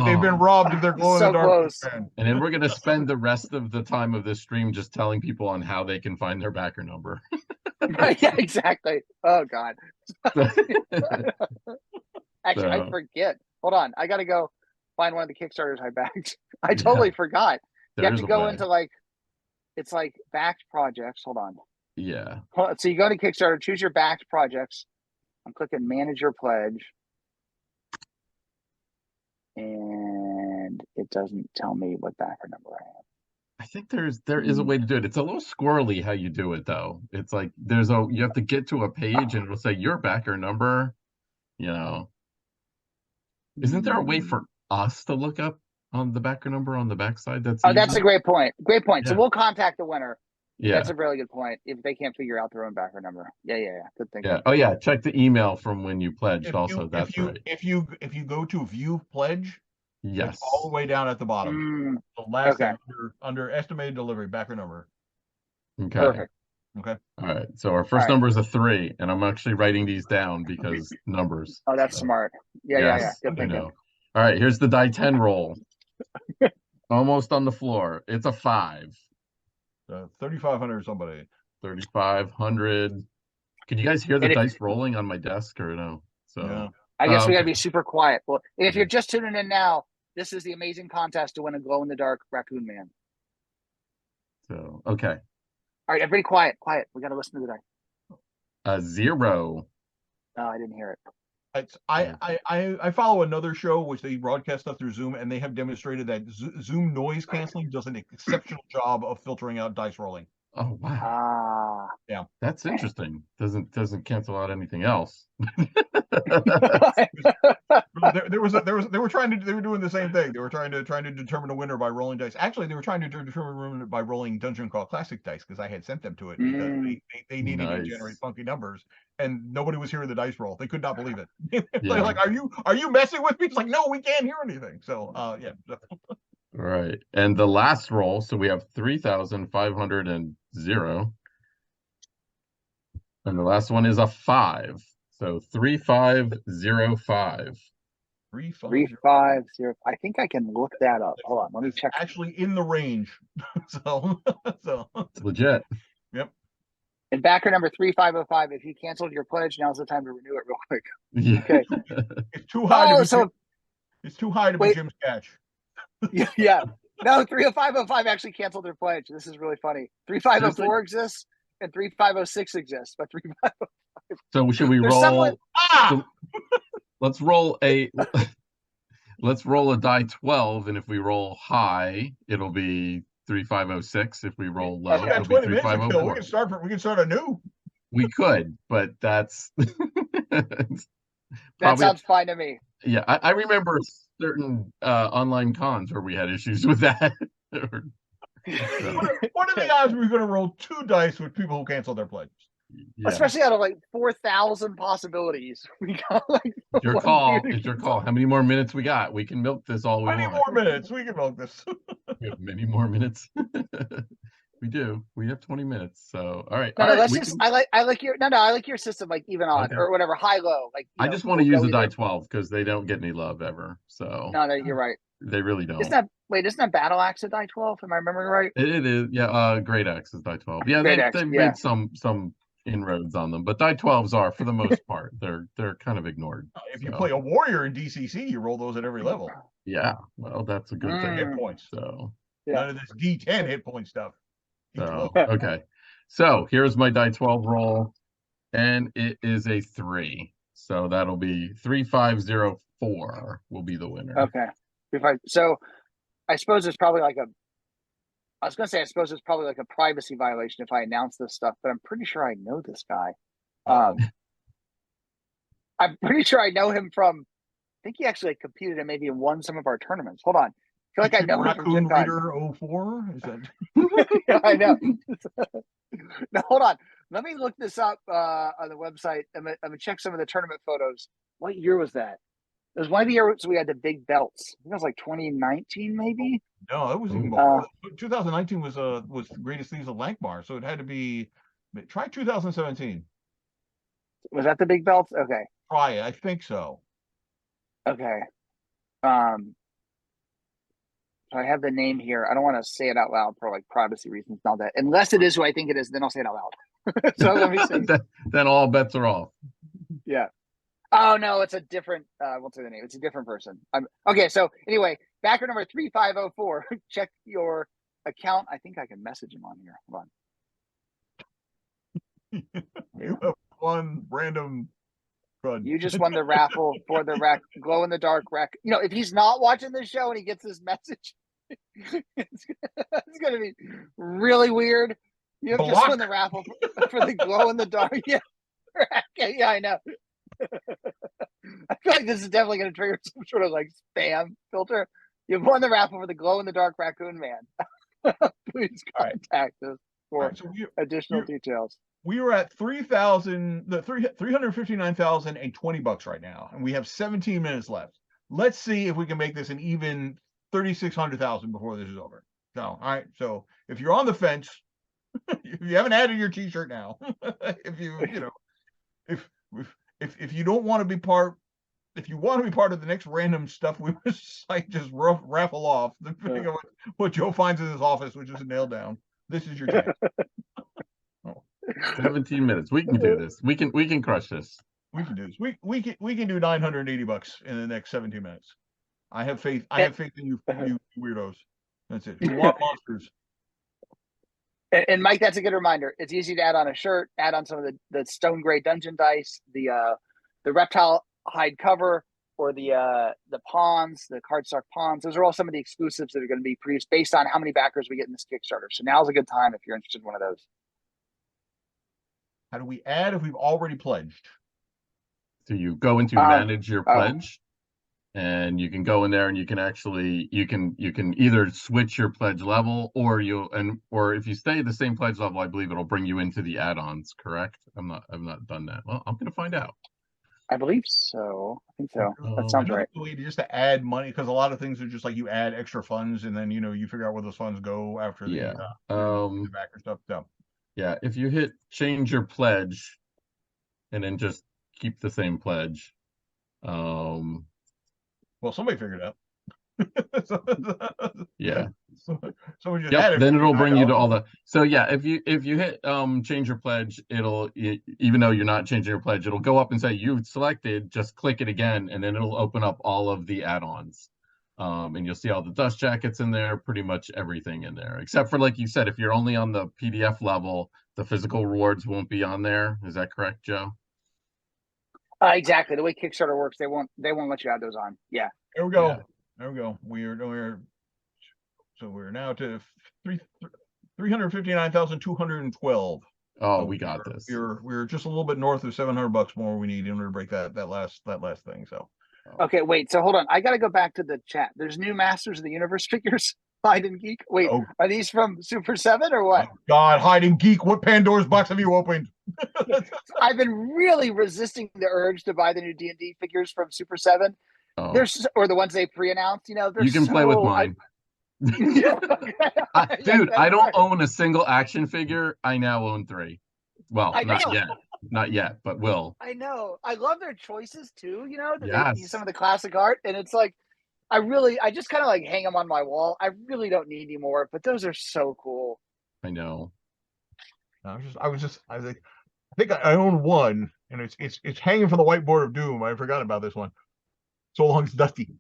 They've been robbed of their glow in the So dark. close. And then we're gonna spend the rest of the time of this stream just telling people on how they can find their backer number. Yeah, exactly. Oh God. Actually, I forget. Hold on, I gotta go find one of the Kickstarters I backed. I totally forgot. You have to go into it's like backed projects. Hold on. Yeah. So you go to Kickstarter, choose your backed projects. I'm clicking manage your pledge. And it doesn't tell me what backer number I am. I think there is a way to do it. It's a little squirrely how you do it though. It's like you have to get to a page and it'll say your backer number, Isn't there a way for us to look up on the backer number on the backside? That's a great point. Great point. Yeah. So we'll contact the winner. Yeah. That's a really good point. If they can't figure out their own backer number. Yeah. Good thinking. Yeah. Oh yeah. Check the email from when you pledged also. That's right. If you go to view pledge, yes, it's all the way down at the bottom. The last thing under estimated delivery, backer number. Okay. Perfect. Okay. All right. So our first number is a 3, and I'm actually writing these down because numbers. Oh, that's smart. Yeah. Good thinking. All right. Here's the die 10 roll. Almost on the floor. It's a 5. 3,500 somebody. 3,500. Can you guys hear the dice rolling on my desk or no? So yeah. I guess we gotta be super quiet. Well, if you're just tuning in now, this is the amazing contest to win a glow in the dark raccoon man. So okay. All right, everybody quiet. We gotta listen to the dice. A 0. Oh, I didn't hear it. I follow another show which they broadcast stuff through Zoom, and they have demonstrated that Zoom noise canceling does an exceptional job of filtering out dice rolling. Oh wow! Yeah, that's interesting. Doesn't cancel out anything else. They were doing the same thing. They were trying to determine a winner by rolling dice. Actually, they were trying to determine a winner by rolling Dungeon Crawl Classic dice because I had sent them to it because they needed to generate funky numbers, and nobody was hearing the dice roll. They could not believe it. They're like, "Are you messing with me?" It's like, "No, we can't hear anything." So, yeah. Right, and the last roll. So we have 3,500 and 0. And the last one is a 5. So 3,505. 3,505. I think I can look that up. Hold on, let me check. Actually, in the range. so it's legit. Yep. And backer number 3,505. If you canceled your pledge, now's the time to renew it real quick. Yeah. Okay. It's too high. It's too high to be wait. Jim's catch. Yeah. No, 3,505 actually canceled their pledge. This is really funny. 3,504 exists and 3,506 exists, but 3,505. So should we roll? So let's roll a die 12, and if we roll high, it'll be 3,506. If we roll low, it'll be 3,504. We can start anew. We could, but that's that sounds fine to me. Yeah, I remember certain online cons where we had issues with that. What are the odds we're going to roll 2 dice with people who cancel their pledges? Yeah. Especially out of like 4,000 possibilities, we got like. It's your call. It's your call. How many more minutes we got? We can milk this all we want. Many more minutes. We can milk this. We have many more minutes. We do. We have 20 minutes. So all right. No, All no, right. let's just. I like your I like your system, like even odd Okay. or whatever, high low. Like I just want to we'll use go the die either. 12 because they don't get any love ever. So No, you're right. they really Isn't don't. that isn't that Battle Axe a die 12? Am I remembering right? It is. Yeah. Great X is die 12. Yeah. Great X. They've Yeah. made some inroads on them, but die 12s are for the most part they're kind of ignored. If you So play a warrior in DCC, you roll those at every level. yeah. Well, that's a good thing. Hit points. So Yeah. None of this D10 hit point stuff. So okay. So here's my die 12 roll, and it is a 3. So that'll be 3504 will be the winner. Okay. So I suppose it's probably like I was gonna say I suppose it's probably like a privacy violation if I announce this stuff, but I'm pretty sure I know this guy. I'm pretty sure I know him from. I think he actually competed and maybe won some of our tournaments. Hold on. I feel like I know him from Raccoon Reader 04? Is that? Yeah, I know. No, hold on. Let me look this up on the website. I'm gonna check some of the tournament photos. What year was that? It was one of the years we had the big belts. I think it was like 2019, maybe. No, that was even before. 2019 was Greatest Thieves of Lankmar, so it had to be. Try 2017. Was that the big belts? Okay. Try it. I think so. Okay. So I have the name here. I don't want to say it out loud for like privacy reasons and all that. Unless it is who I think it is, then I'll say it out loud. So let me see. Then all bets are off. Yeah. Oh no, it's a different. I won't say the name. It's a different person. Okay. So anyway, backer number 3504. Check your account. I think I can message him on here. Hold on. You have one random. Run. You just won the raffle for the glow in the dark rack. If he's not watching this show and he gets this message, it's going to be really weird. You have just won the raffle for the glow in the dark. Yeah, yeah, I know. I feel like this is definitely going to trigger some sort of like spam filter. You've won the raffle for the glow in the dark raccoon man. Please contact us for additional details. We were at 359,020 bucks right now, and we have 17 minutes left. Let's see if we can make this an even 3,600,000 before this is over. So, all right. So, if you're on the fence, if you haven't added your T-shirt now, if you don't want to be part, if you want to be part of the next random stuff we like just raffle off, depending on what Joe finds in his office, which is a nail down, this is your chance. 17 minutes. We can do this. We can crush this. We can do this. We can do 980 bucks in the next 17 minutes. I have faith. I have faith in you weirdos. That's it. You want monsters. And Mike, that's a good reminder. It's easy to add on a shirt, add on some of the stone gray dungeon dice, the reptile hide cover, or the pawns, the cardstock pawns. Those are all some of the exclusives that are going to be produced based on how many backers we get in this Kickstarter. So now's a good time if you're interested in one of those. How do we add if we've already pledged? So you go into manage your pledge, and you can go in there and you can actually you can either switch your pledge level, or if you stay the same pledge level, I believe it'll bring you into the add-ons. Correct? I've not done that. Well, I'm gonna find out. I believe so. I think so. That sounds right. Just to add money, because a lot of things are just like you add extra funds, and then you figure out where those funds go after the backer stuff. So. Yeah, if you hit change your pledge and then just keep the same pledge. Well, somebody figured it out. Yeah. So we just then it'll bring you to all the. So yeah, if you hit change your pledge, even though you're not changing your pledge, it'll go up and say you've selected, just click it again, and then it'll open up all of the add-ons. And you'll see all the dust jackets in there, pretty much everything in there, except for, like you said, if you're only on the PDF level, the physical rewards won't be on there. Is that correct, Joe? Exactly. The way Kickstarter works, they won't let you add those on. Yeah. There we go. Yeah. There we go. We're now to 359,212. Oh, we got this. We're just a little bit north of 700 bucks more we need in order to break that last thing. So. Okay, wait. So hold on. I got to go back to the chat. There's new Masters of the Universe figures. Hide and Geek. Wait, are these from Super 7 or what? Oh God, Hide and Geek. What Pandora's box have you opened? I've been really resisting the urge to buy the new D&D figures from Super 7. Or the ones they pre-announced. You can play with mine. Dude, I don't own a single action figure. I now own 3. Well, I know. not yet, but will. I know. I love their choices too. You know, Yes. some of the classic art, and it's like I just kind of like hang them on my wall. I really don't need any more, but those are so cool. I know. I think I own one, and it's hanging from the whiteboard of doom. I forgot about this one. So long it's dusty.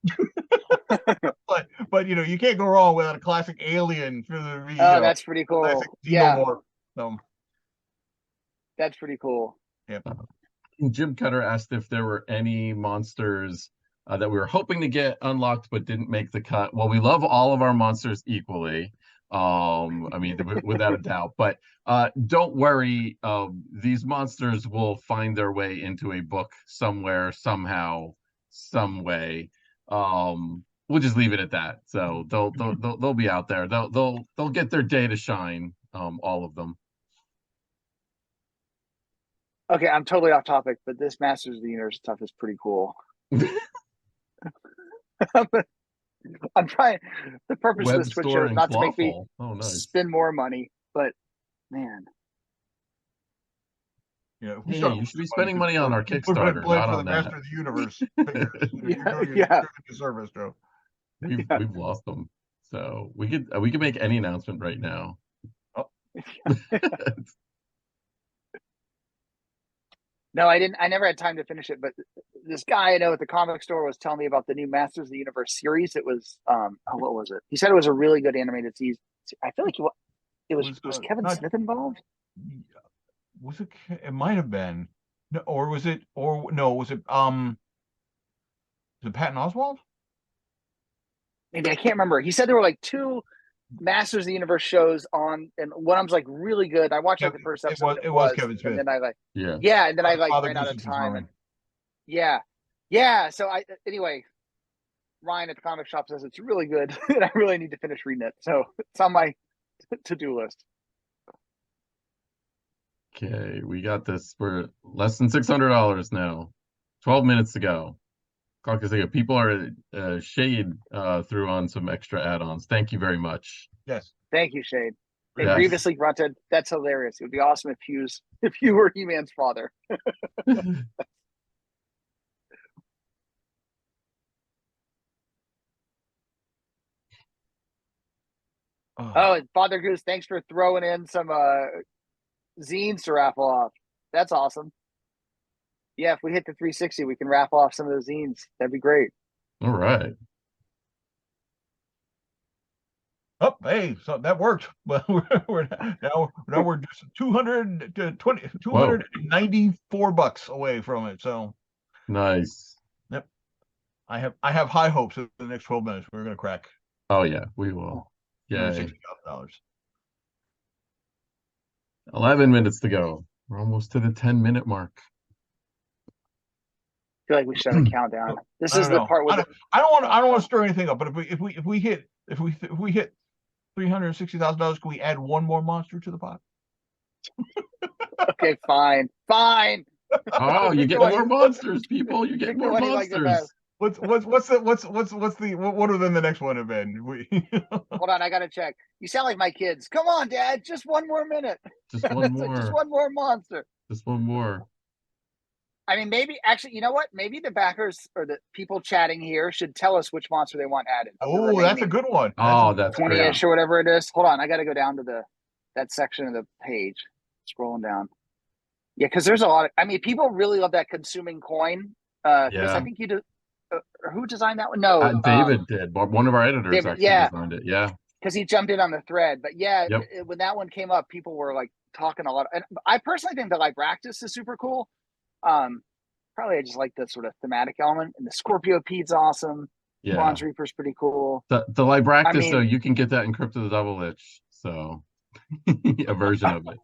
but you can't go wrong without a classic alien for the that's pretty cool. Classic Yeah. That's pretty cool. Yep. Jim Cutter asked if there were any monsters that we were hoping to get unlocked but didn't make the cut. Well, we love all of our monsters equally. I mean, without a doubt. But don't worry, these monsters will find their way into a book somewhere, somehow, some way. We'll just leave it at that. So they'll be out there. They'll get their day to shine. All of them. Okay, I'm totally off topic, but this Masters of the Universe stuff is pretty cool. I'm trying. The purpose of this Twitch show is not to make me spend more money, but man, hey, you should be spending money on our Kickstarter, not on that. Master of the Universe figures. You're doing a service, Joe. We've lost them, so we could make any announcement right now. Oh. No, I didn't. I never had time to finish it, but this guy I know at the comic store was telling me about the new Masters of the Universe series. It was, what was it? He said it was a really good animated series. I feel like was Kevin Smith involved? Was it? It might have been. No, or was it? Or no? Was it? Was it Patton Oswalt? Maybe I can't remember. He said there were like 2 Masters of the Universe shows on, and one of them's like really good. I watched like the first episode. It was Kevin Smith. And then I and then I ran out of time. And So anyway, Ryan at the comic shop says it's really good, and I really need to finish reading it. So it's on my to-do list. Okay, we got this. We're less than $600 now. 12 minutes to go. People are Shade threw on some extra add-ons. Thank you very much. Yes. Thank you, Shade. And grievously grunted. That's hilarious. It would be awesome if you were He-Man's father. Oh, Father Goose, thanks for throwing in some zines to raffle off. That's awesome. Yeah, if we hit the 360, we can raffle off some of those zines. That'd be great. All right. Oh, hey, so that worked. Well, we're just 294 bucks away from it. So nice. Yep. I have high hopes of the next 12 minutes. We're gonna crack. Oh yeah, we will. Yeah. $60,000. 11 minutes to go. We're almost to the 10-minute mark. I feel like we should have a countdown. This is the part where I don't want to stir anything up, but if we hit $360,000, can we add one more monster to the pot? Okay, fine. Oh, you get more monsters, people. You get more monsters. What are then the next one have been? Hold on, I gotta check. You sound like my kids. Come on, Dad, just one more minute. Just one more. Just one more monster. Just one more. I mean, maybe actually, you know what? Maybe the backers or the people chatting here should tell us which monster they want added. Oh, that's a good one. That's 20-ish or whatever it is. Hold on, I got to go down to that section of the page. Scrolling down. Yeah, because there's a lot of. I mean, people really love that consuming coin. I think you do. Who designed that one? No, David did. One of our editors designed it. Yeah, because he jumped in on the thread. But when that one came up, people were like talking a lot. And I personally think the Libractus is super cool. Probably I just like the sort of thematic element, and the Scorpio Pede's awesome. Yeah, Bronze Reaper's pretty cool. The Libractus, though, you can get that in Crypt of the Double Lich, so a version of it.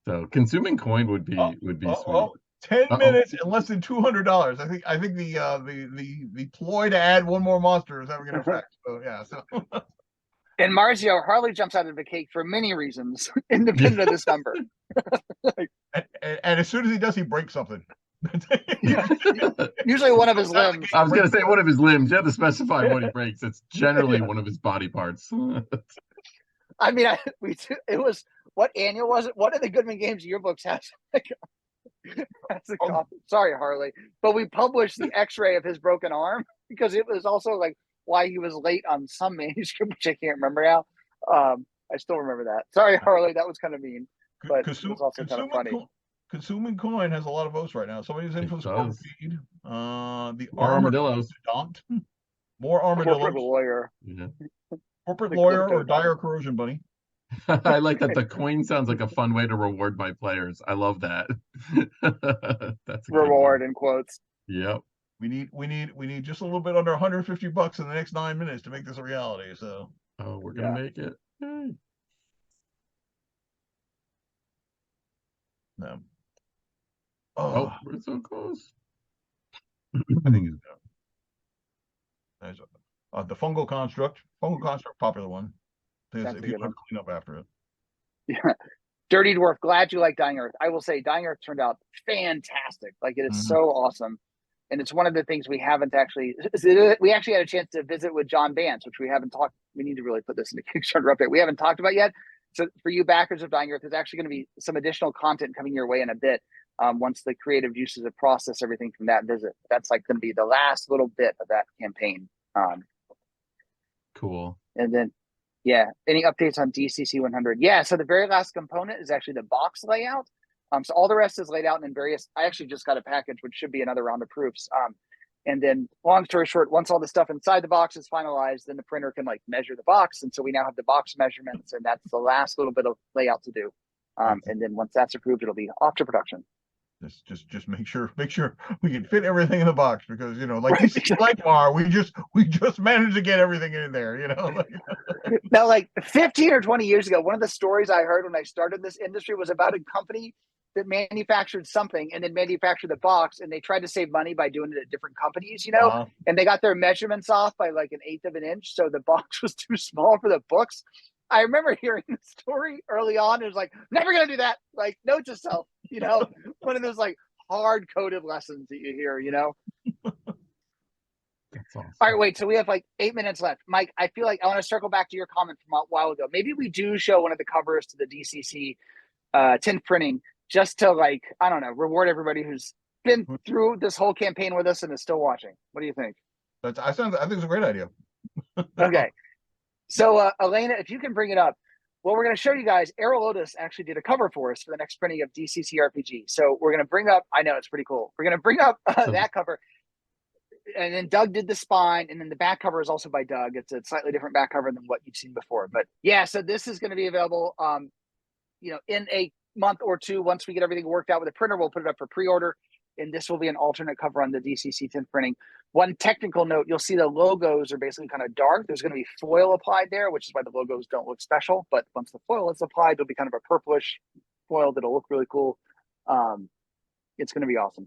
So consuming coin would be sweet. 10 minutes and less than $200. I think the ploy to add one more monster is having an effect. So yeah. So. And Marzio Harley jumps out of the cake for many reasons, independent of this number. And as soon as he does, he breaks something. Usually one of his limbs. I was gonna say one of his limbs. You have to specify what he breaks. It's generally one of his body parts. I mean, it was, what annual was it? One of the Goodman Games yearbooks has that's a copy. Sorry, Harley, but we published the X-ray of his broken arm because it was also like why he was late on some manuscript, which I can't remember now. I still remember that. Sorry, Harley, that was kind of mean, but it was also kind of funny. Consuming Coin has a lot of votes right now. Somebody's in for the score feed. The armadillos. More armadillos. Corporate lawyer. Yeah. Corporate lawyer or dire corrosion bunny. I like that the coin sounds like a fun way to reward my players. I love that. That's a reward in quotes. Yep. We need just a little bit under $150 in the next 9 minutes to make this a reality. So we're gonna make it. No. Oh, we're so close. I think he's done. The fungal construct, popular one. If you want to clean up after it. Yeah. Dirty Dwarf, glad you like Dying Earth. I will say Dying Earth turned out fantastic. Like it is so awesome. And it's one of the things we haven't actually, we actually had a chance to visit with John Vance, which we haven't talked, we need to really put this in the Kickstarter update. We haven't talked about yet. So for you backers of Dying Earth, there's actually going to be some additional content coming your way in a bit. Once the creative juices have processed everything from that visit. That's like going to be the last little bit of that campaign. Cool. And then, yeah, any updates on DCC 100? Yeah, so the very last component is actually the box layout. So all the rest is laid out in various, I actually just got a package, which should be another round of proofs. And then long story short, once all the stuff inside the box is finalized, then the printer can like measure the box. And so we now have the box measurements, and that's the last little bit of layout to do. And then once that's approved, it'll be off to production. Just make sure we can fit everything in the box, because like Mar, we just managed to get everything in there, Now, like 15 or 20 years ago, one of the stories I heard when I started this industry was about a company that manufactured something and then manufactured the box, and they tried to save money by doing it at different companies, and they got their measurements off by like 1/8 of an inch, so the box was too small for the books. I remember hearing the story early on. It was like, never gonna do that. Like, note to self, one of those like hard-coded lessons that you hear, That's awesome. All right, wait. So we have like 8 minutes left. Mike, I feel like I want to circle back to your comment from a while ago. Maybe we do show one of the covers to the DCC 10th printing, just to like, I don't know, reward everybody who's been through this whole campaign with us and is still watching. What do you think? I think it's a great idea. Okay. So Elena, if you can bring it up, well, we're going to show you guys, Errol Otis actually did a cover for us for the next printing of DCC RPG. So we're going to bring up, I know it's pretty cool. We're going to bring up that cover. And then Doug did the spine, and then the back cover is also by Doug. It's a slightly different back cover than what you've seen before. But yeah, so this is going to be available, in a month or two. Once we get everything worked out with the printer, we'll put it up for pre-order. And this will be an alternate cover on the DCC 10th printing. One technical note, you'll see the logos are basically kind of dark. There's going to be foil applied there, which is why the logos don't look special. But once the foil is applied, there'll be kind of a purplish foil that'll look really cool. It's going to be awesome.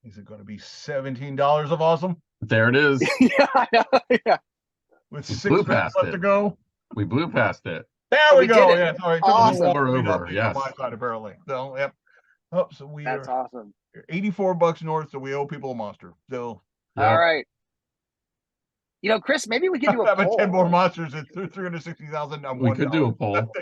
Is it going to be $17 of awesome? There it is. Yeah, I know. Yeah. With 6 minutes left to go. We blew past it. There we go. Yeah, sorry. Awesome. We're over. Yes. On my side, apparently. So, yep. So That's awesome. $84 north, so we owe people a monster. So all right. Chris, maybe we could do a poll. 10 more monsters at 360,000. We could do a poll.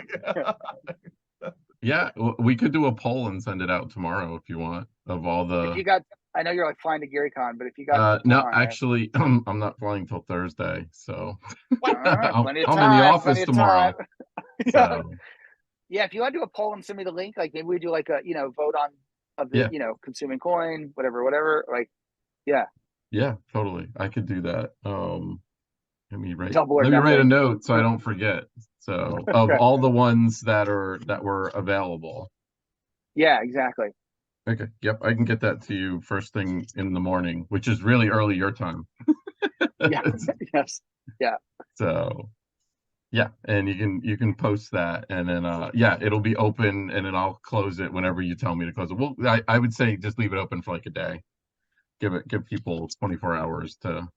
Yeah, we could do a poll and send it out tomorrow if you want. Of all the. If you got, I know you're like flying to GaryCon, but if you got no, actually, I'm not flying till Thursday, so right, I'm in the office tomorrow. So. Yeah, if you want to do a poll and send me the link, like maybe we do like a vote on of the consuming coin, whatever. Like, yeah. Yeah, totally. I could do that. Let me write a note so I don't forget. So of all the ones that were available. Yeah, exactly. Okay. Yep, I can get that to you first thing in the morning, which is really early your time. Yeah. Yes. Yeah. So yeah, and you can post that, and then it'll be open, and then I'll close it whenever you tell me to close it. Well, I would say just leave it open for like a day. Give people 24 hours to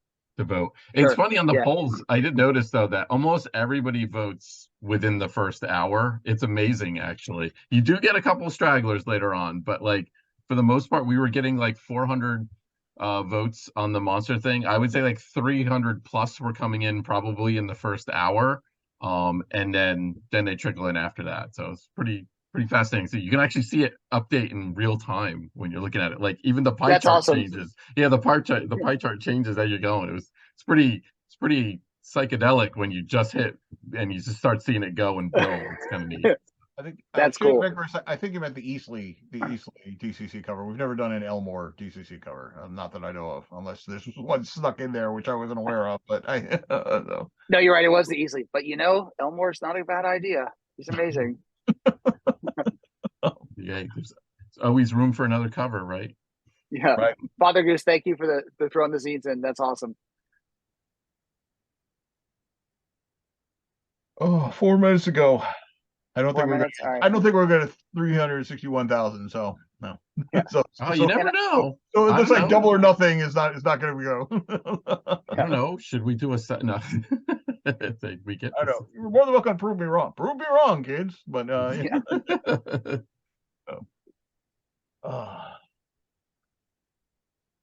to vote. It's Sure. funny on the Yeah. polls. I did notice though that almost everybody votes within the first hour. It's amazing, actually. You do get a couple stragglers later on, but like for the most part, we were getting like 400 votes on the monster thing. I would say like 300 plus were coming in probably in the first hour. And then they trickle in after that. So it's pretty fascinating. So you can actually see it update in real time when you're looking at it. Like even the pie That's chart awesome. changes. Yeah, the pie chart changes as you're going. It's pretty psychedelic when you just hit and you just start seeing it go and boom. It's kind of neat. I think That's cool. I think you meant the Eastleigh DCC cover. We've never done an Elmore DCC cover, not that I know of, unless there's one snuck in there which I wasn't aware of. But I no. No, you're right. It was the Easley, but Elmore's not a bad idea. He's amazing. Yeah, there's always room for another cover, right? Yeah. Right. Father Goose, thank you for throwing the zines in. That's awesome. Oh, 4 minutes ago. I don't 4 think we're minutes. All right. I don't think we're going to 361,000. So no. Yeah. You never know. So it I looks don't like know. double or nothing is not going to go. I don't know. Should we do a set? No. We get I know. You're more than welcome to prove me wrong. Prove me wrong, kids. But Yeah.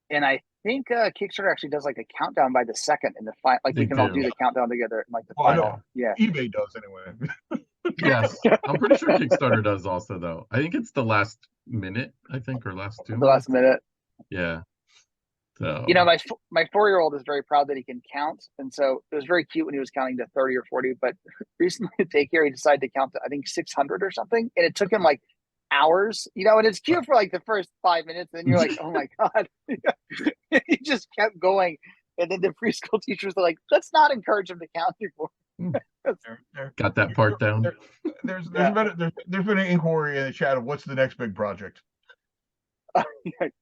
And I think Kickstarter actually does like a countdown by the second in the final. Like They we can all do. do the countdown together in like the Well, I know. final. Yeah. eBay does anyway. Yes, I'm pretty sure Kickstarter does also, though. I think it's the last minute, I think, or last 2 The last minute. Yeah. So my 4-year-old is very proud that he can count, and so it was very cute when he was counting to 30 or 40. But recently at daycare, he decided to count to I think 600 or something, and it took him like hours. And it's cute for like the first 5 minutes, and you're like, oh my god, he just kept going. And then the preschool teachers are like, let's not encourage him to count anymore. got that part down. There's been an inquiry in the chat of what's the next big project.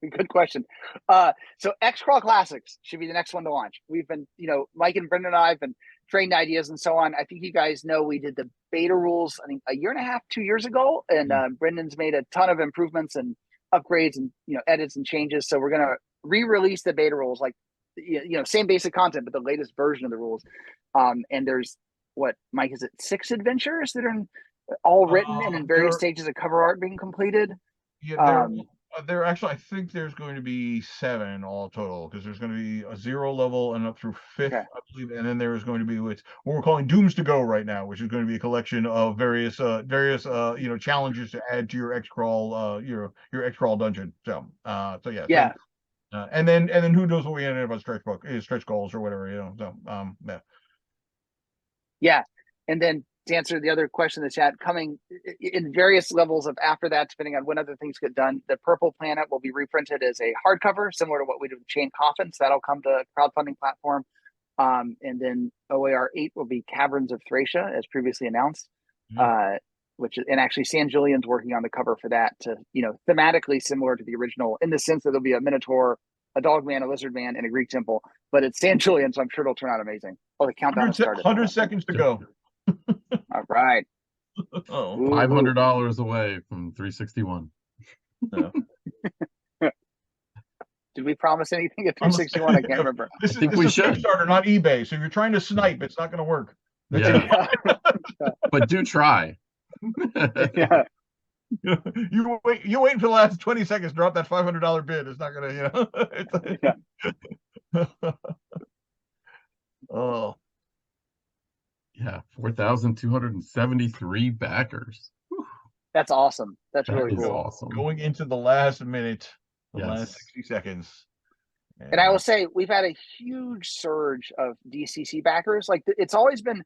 Good question. So X-Crawl Classics should be the next one to launch. We've been, Mike and Brendan and I have been trading ideas and so on. I think you guys know we did the beta rules, I think a year and a half, 2 years ago. And Brendan's made a ton of improvements and upgrades and, edits and changes. So we're going to re-release the beta rules, like, same basic content, but the latest version of the rules. And there's Mike, is it 6 adventures that are all written and in various stages of cover art being completed? Yeah, there actually, I think there's going to be 7 all total, because there's going to be a 0 level and up through 5th, I believe, and then there is going to be what we're calling Dooms to Go right now, which is going to be a collection of various challenges to add to your X-Crawl your X-Crawl dungeon. So yeah. And then who knows what we ended up on stretch goals or whatever, So yeah, and then to answer the other question in the chat, coming in various levels of after that, depending on when other things get done, the Purple Planet will be reprinted as a hardcover, similar to what we did with Chain Coffin. So that'll come to crowdfunding platform. And then OAR 8 will be Caverns of Thracia, as previously announced. And actually San Julian's working on the cover for that to, thematically similar to the original, in the sense that there'll be a Minotaur, a dog man, a lizard man, and a Greek temple. But it's San Julian, so I'm sure it'll turn out amazing. Oh, the countdown has started. 100 seconds to go. All right. $500 away from 361. Did we promise anything at 361? I can't remember. I think we should. Kickstarter, not eBay. So if you're trying to snipe, it's not going to work. Yeah. But do try. Yeah. You wait until the last 20 seconds to drop that $500 bid. It's not going to, Oh. Yeah, 4,273 backers. That's awesome. That's really cool. Awesome. Going into the last minute, last 60 seconds. And I will say we've had a huge surge of DCC backers. Like it's always been,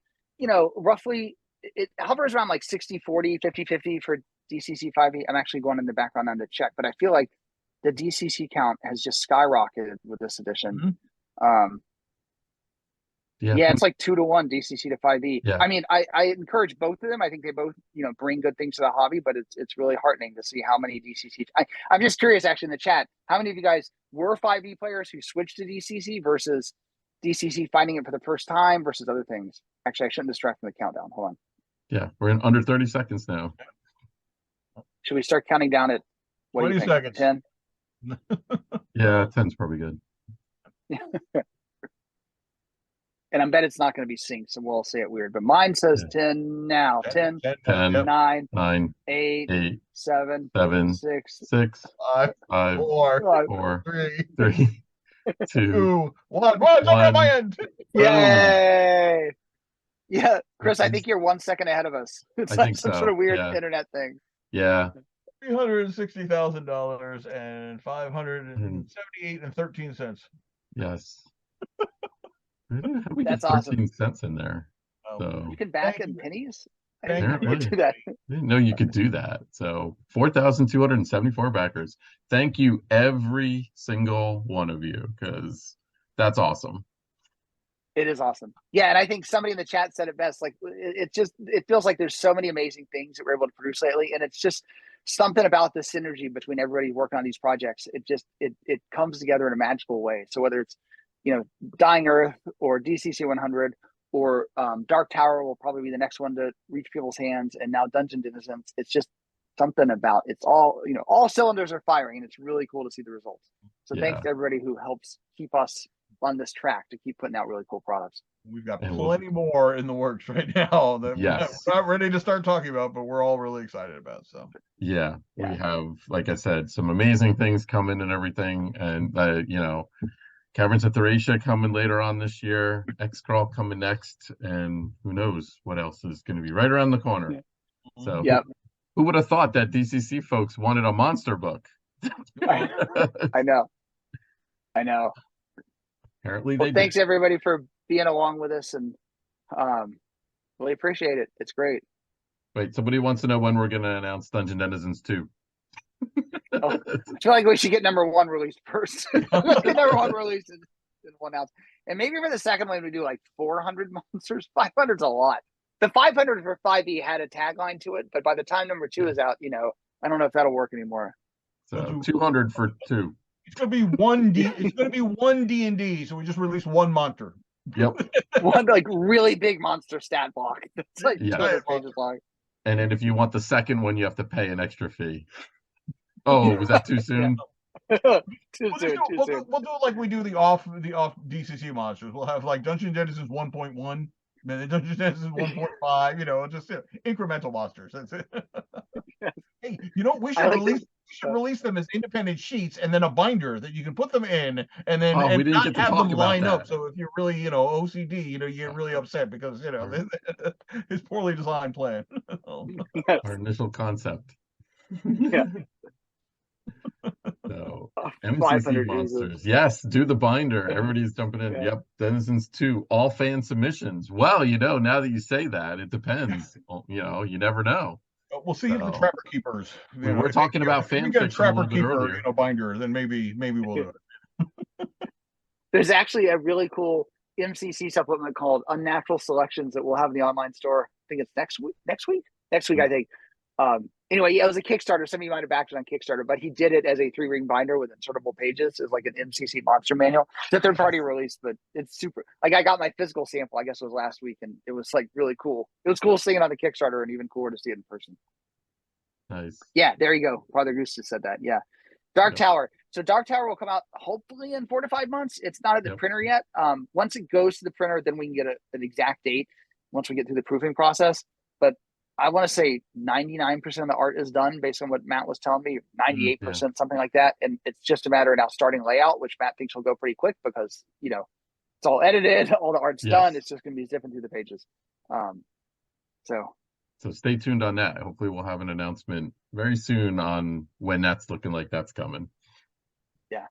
roughly it hovers around like 60-40, 50-50 for DCC 5e. I'm actually going in the background now to check, but I feel like the DCC count has just skyrocketed with this edition. Yeah, it's like 2-to-1 DCC to 5e. Yeah. I mean, I encourage both of them. I think they both, bring good things to the hobby, but it's really heartening to see how many DCC. I'm just curious, actually, in the chat, how many of you guys were 5e players who switched to DCC versus DCC finding it for the first time versus other things? Actually, I shouldn't distract from the countdown. Hold on. Yeah, we're in under 30 seconds now. Should we start counting down at 20 seconds? 10? Yeah, 10's probably good. And I bet it's not going to be synced, so we'll say it weird. But mine says 10 now. 10, 10, 9, 9, 8, 8, 7, 7, 6, 6, 5, 5, 4, 4, 3, 3, 2, 2, 1. Well, it's over on my end. Boom. Yay! Yeah, Chris, I think you're 1 second ahead of us. It's I like think some so. sort of weird Yeah. internet thing. Yeah. $360,000 and $578.13. Yes. How do we get That's awesome. 13 cents in there? Oh, So You can back in pennies? I Thank didn't know you apparently, could do that. I didn't know you could do that. So 4,274 backers. Thank you, every single one of you, because that's awesome. It is awesome. Yeah, and I think somebody in the chat said it best. Like, it feels like there's so many amazing things that we're able to produce lately, and it's just something about the synergy between everybody working on these projects. It comes together in a magical way. So whether it's Dying Earth or DCC 100 or Dark Tower will probably be the next one to reach people's hands, and now Dungeon Denizens. It's just something about it's all cylinders are firing, and it's really cool to see the results. So thanks to everybody who helps keep us on this track to keep putting out really cool products. We've got plenty more in the works right now that we're not ready to start talking about, but we're all really excited about. So we have, like I said, some amazing things coming and everything, and Caverns of Thracia coming later on this year, X-Crawl coming next, and who knows what else is going to be right around the corner. So who would have thought that DCC folks wanted a monster book? I know. Apparently well, thanks everybody for being along with us, and really appreciate it. It's great. Wait, somebody wants to know when we're going to announce Dungeon Denizens 2. I feel like we should get number 1 released first. Get number 1 released and one out. And maybe for the second one, we do like 400 monsters. 500's a lot. The 500 for 5e had a tagline to it, but by the time number 2 is out, I don't know if that'll work anymore. So 200 for 2. It's gonna be one D. It's gonna be one D&D. So we just released one monster. Yep. One like really big monster stat block. It's like 200 pages long. And then if you want the second one, you have to pay an extra fee. Oh, was that too soon? Too soon. We'll do it like we do the off DCC monsters. We'll have like Dungeon Denizens 1.1, then Dungeon Denizens 1.5. Just incremental monsters. That's it. Hey, we should release them as independent sheets and then a binder that you can put them in, and then we didn't get to have talk them about line that. up. So if you're really OCD, you get really upset because it's poorly designed plan. Our initial concept. So MCC monsters, yes, do the binder. Everybody's jumping in. Yep, Denizens 2, all fan submissions. Well, now that you say that, it depends. Well, you never know. We'll see if the Trapper Keepers. We were talking about fan fiction a little bit earlier. Binder, then maybe we'll do it. There's actually a really cool MCC supplement called Unnatural Selections that we'll have in the online store. I think it's next week, I think. Anyway, it was a Kickstarter. Some of you might have backed it on Kickstarter, but he did it as a 3-ring binder with insertable pages. It's like an MCC monster manual. It's a third-party release, but it's super. Like, I got my physical sample, I guess it was last week, and it was like really cool. It was cool seeing it on the Kickstarter, and even cooler to see it in person. Nice. Yeah, there you go. Father Goose just said that. Yeah. Dark Tower. So Dark Tower will come out hopefully in 4 to 5 months. It's not at the printer yet. Once it goes to the printer, then we can get an exact date once we get through the proofing process. But I want to say 99% of the art is done based on what Matt was telling me, 98%, something like that. And it's just a matter of now starting layout, which Matt thinks will go pretty quick because, it's all edited, all the art's done. It's just going to be zipping through the pages. So stay tuned on that. Hopefully we'll have an announcement very soon on when that's looking like that's coming. Yeah.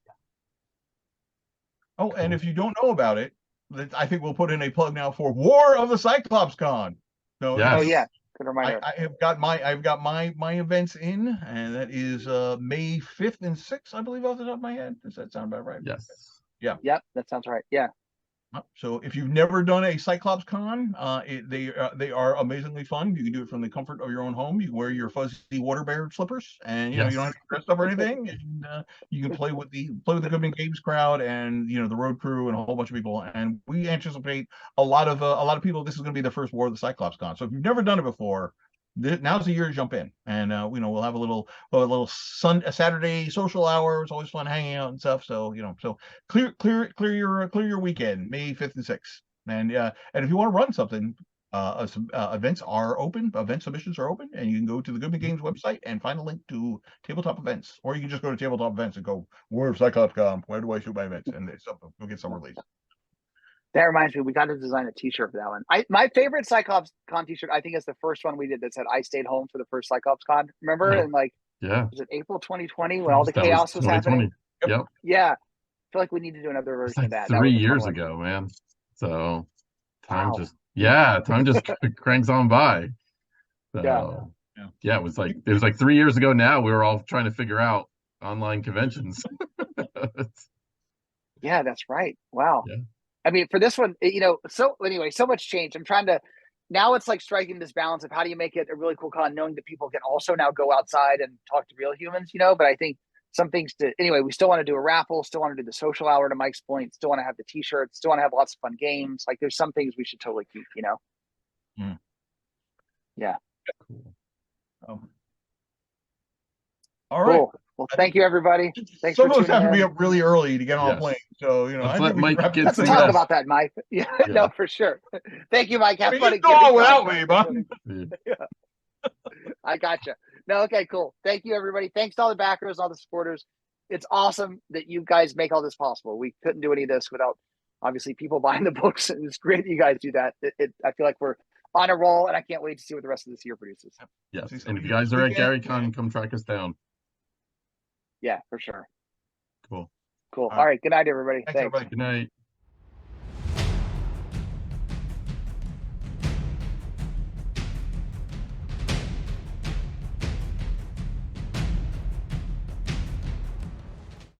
Oh, and if you don't know about it, I think we'll put in a plug now for War of the Cyclops Con. So Oh yeah. Good reminder. I've got my events in, and that is May 5th and 6th, I believe, off the top of my head. Does that sound about right? Yes. Yeah. Yep, that sounds right. Yeah. So if you've never done a Cyclops Con, they are amazingly fun. You can do it from the comfort of your own home. You can wear your fuzzy water bear slippers, and you don't have to dress up or anything. And you can play with the Goodman Games crowd and the road crew and a whole bunch of people. And we anticipate a lot of people. This is going to be their first War of the Cyclops Con. So if you've never done it before, now's the year to jump in, and we'll have a little Saturday social hour. It's always fun hanging out and stuff. So so clear your weekend, May 5th and 6th. And if you want to run something, events are open. Event submissions are open, and you can go to the Goodman Games website and find a link to tabletop events, or you can just go to tabletop events and go, where's Cyclops.com? Where do I shoot my events? And we'll get some release. That reminds me, we got to design a T-shirt for that one. My favorite Cyclops Con T-shirt, I think, is the first one we did that said "I stayed home for the first Cyclops Con." Remember? Yeah. And like, Yeah. was it April 2020 when all the chaos was happening? Yep. Yeah, I feel like we need to do another version of that. 3 years ago, man. So time Wow. time just cranks on by. So yeah, it was like 3 years ago now. We were all trying to figure out online conventions. Yeah, that's right. Wow. Yeah. I mean, for this one, so anyway, so much change. I'm trying to, now it's like striking this balance of how do you make it a really cool con, knowing that people can also now go outside and talk to real humans, but I think some things anyway, we still want to do a raffle, still want to do the social hour to Mike's point, still want to have the T-shirts, still want to have lots of fun games. Like there's some things we should totally keep, Yeah. Cool. All right. Cool. Well, thank you, everybody. Thanks Some for of us have tuning to be in. up really early to get on a plane. So, let's let Mike get Let's talk about that, Mike. Yeah, no, for sure. Thank you, Mike. Have fun. You go on without me, bud. Yeah. I gotcha. No, okay, cool. Thank you, everybody. Thanks to all the backers, all the supporters. It's awesome that you guys make all this possible. We couldn't do any of this without, obviously, people buying the books, and it's great that you guys do that. I feel like we're on a roll, and I can't wait to see what the rest of this year produces. Yes, and if you guys are at GaryCon, come track us down. Yeah, for sure. Cool. All right. Good night, everybody. Thanks. Everybody. Good night.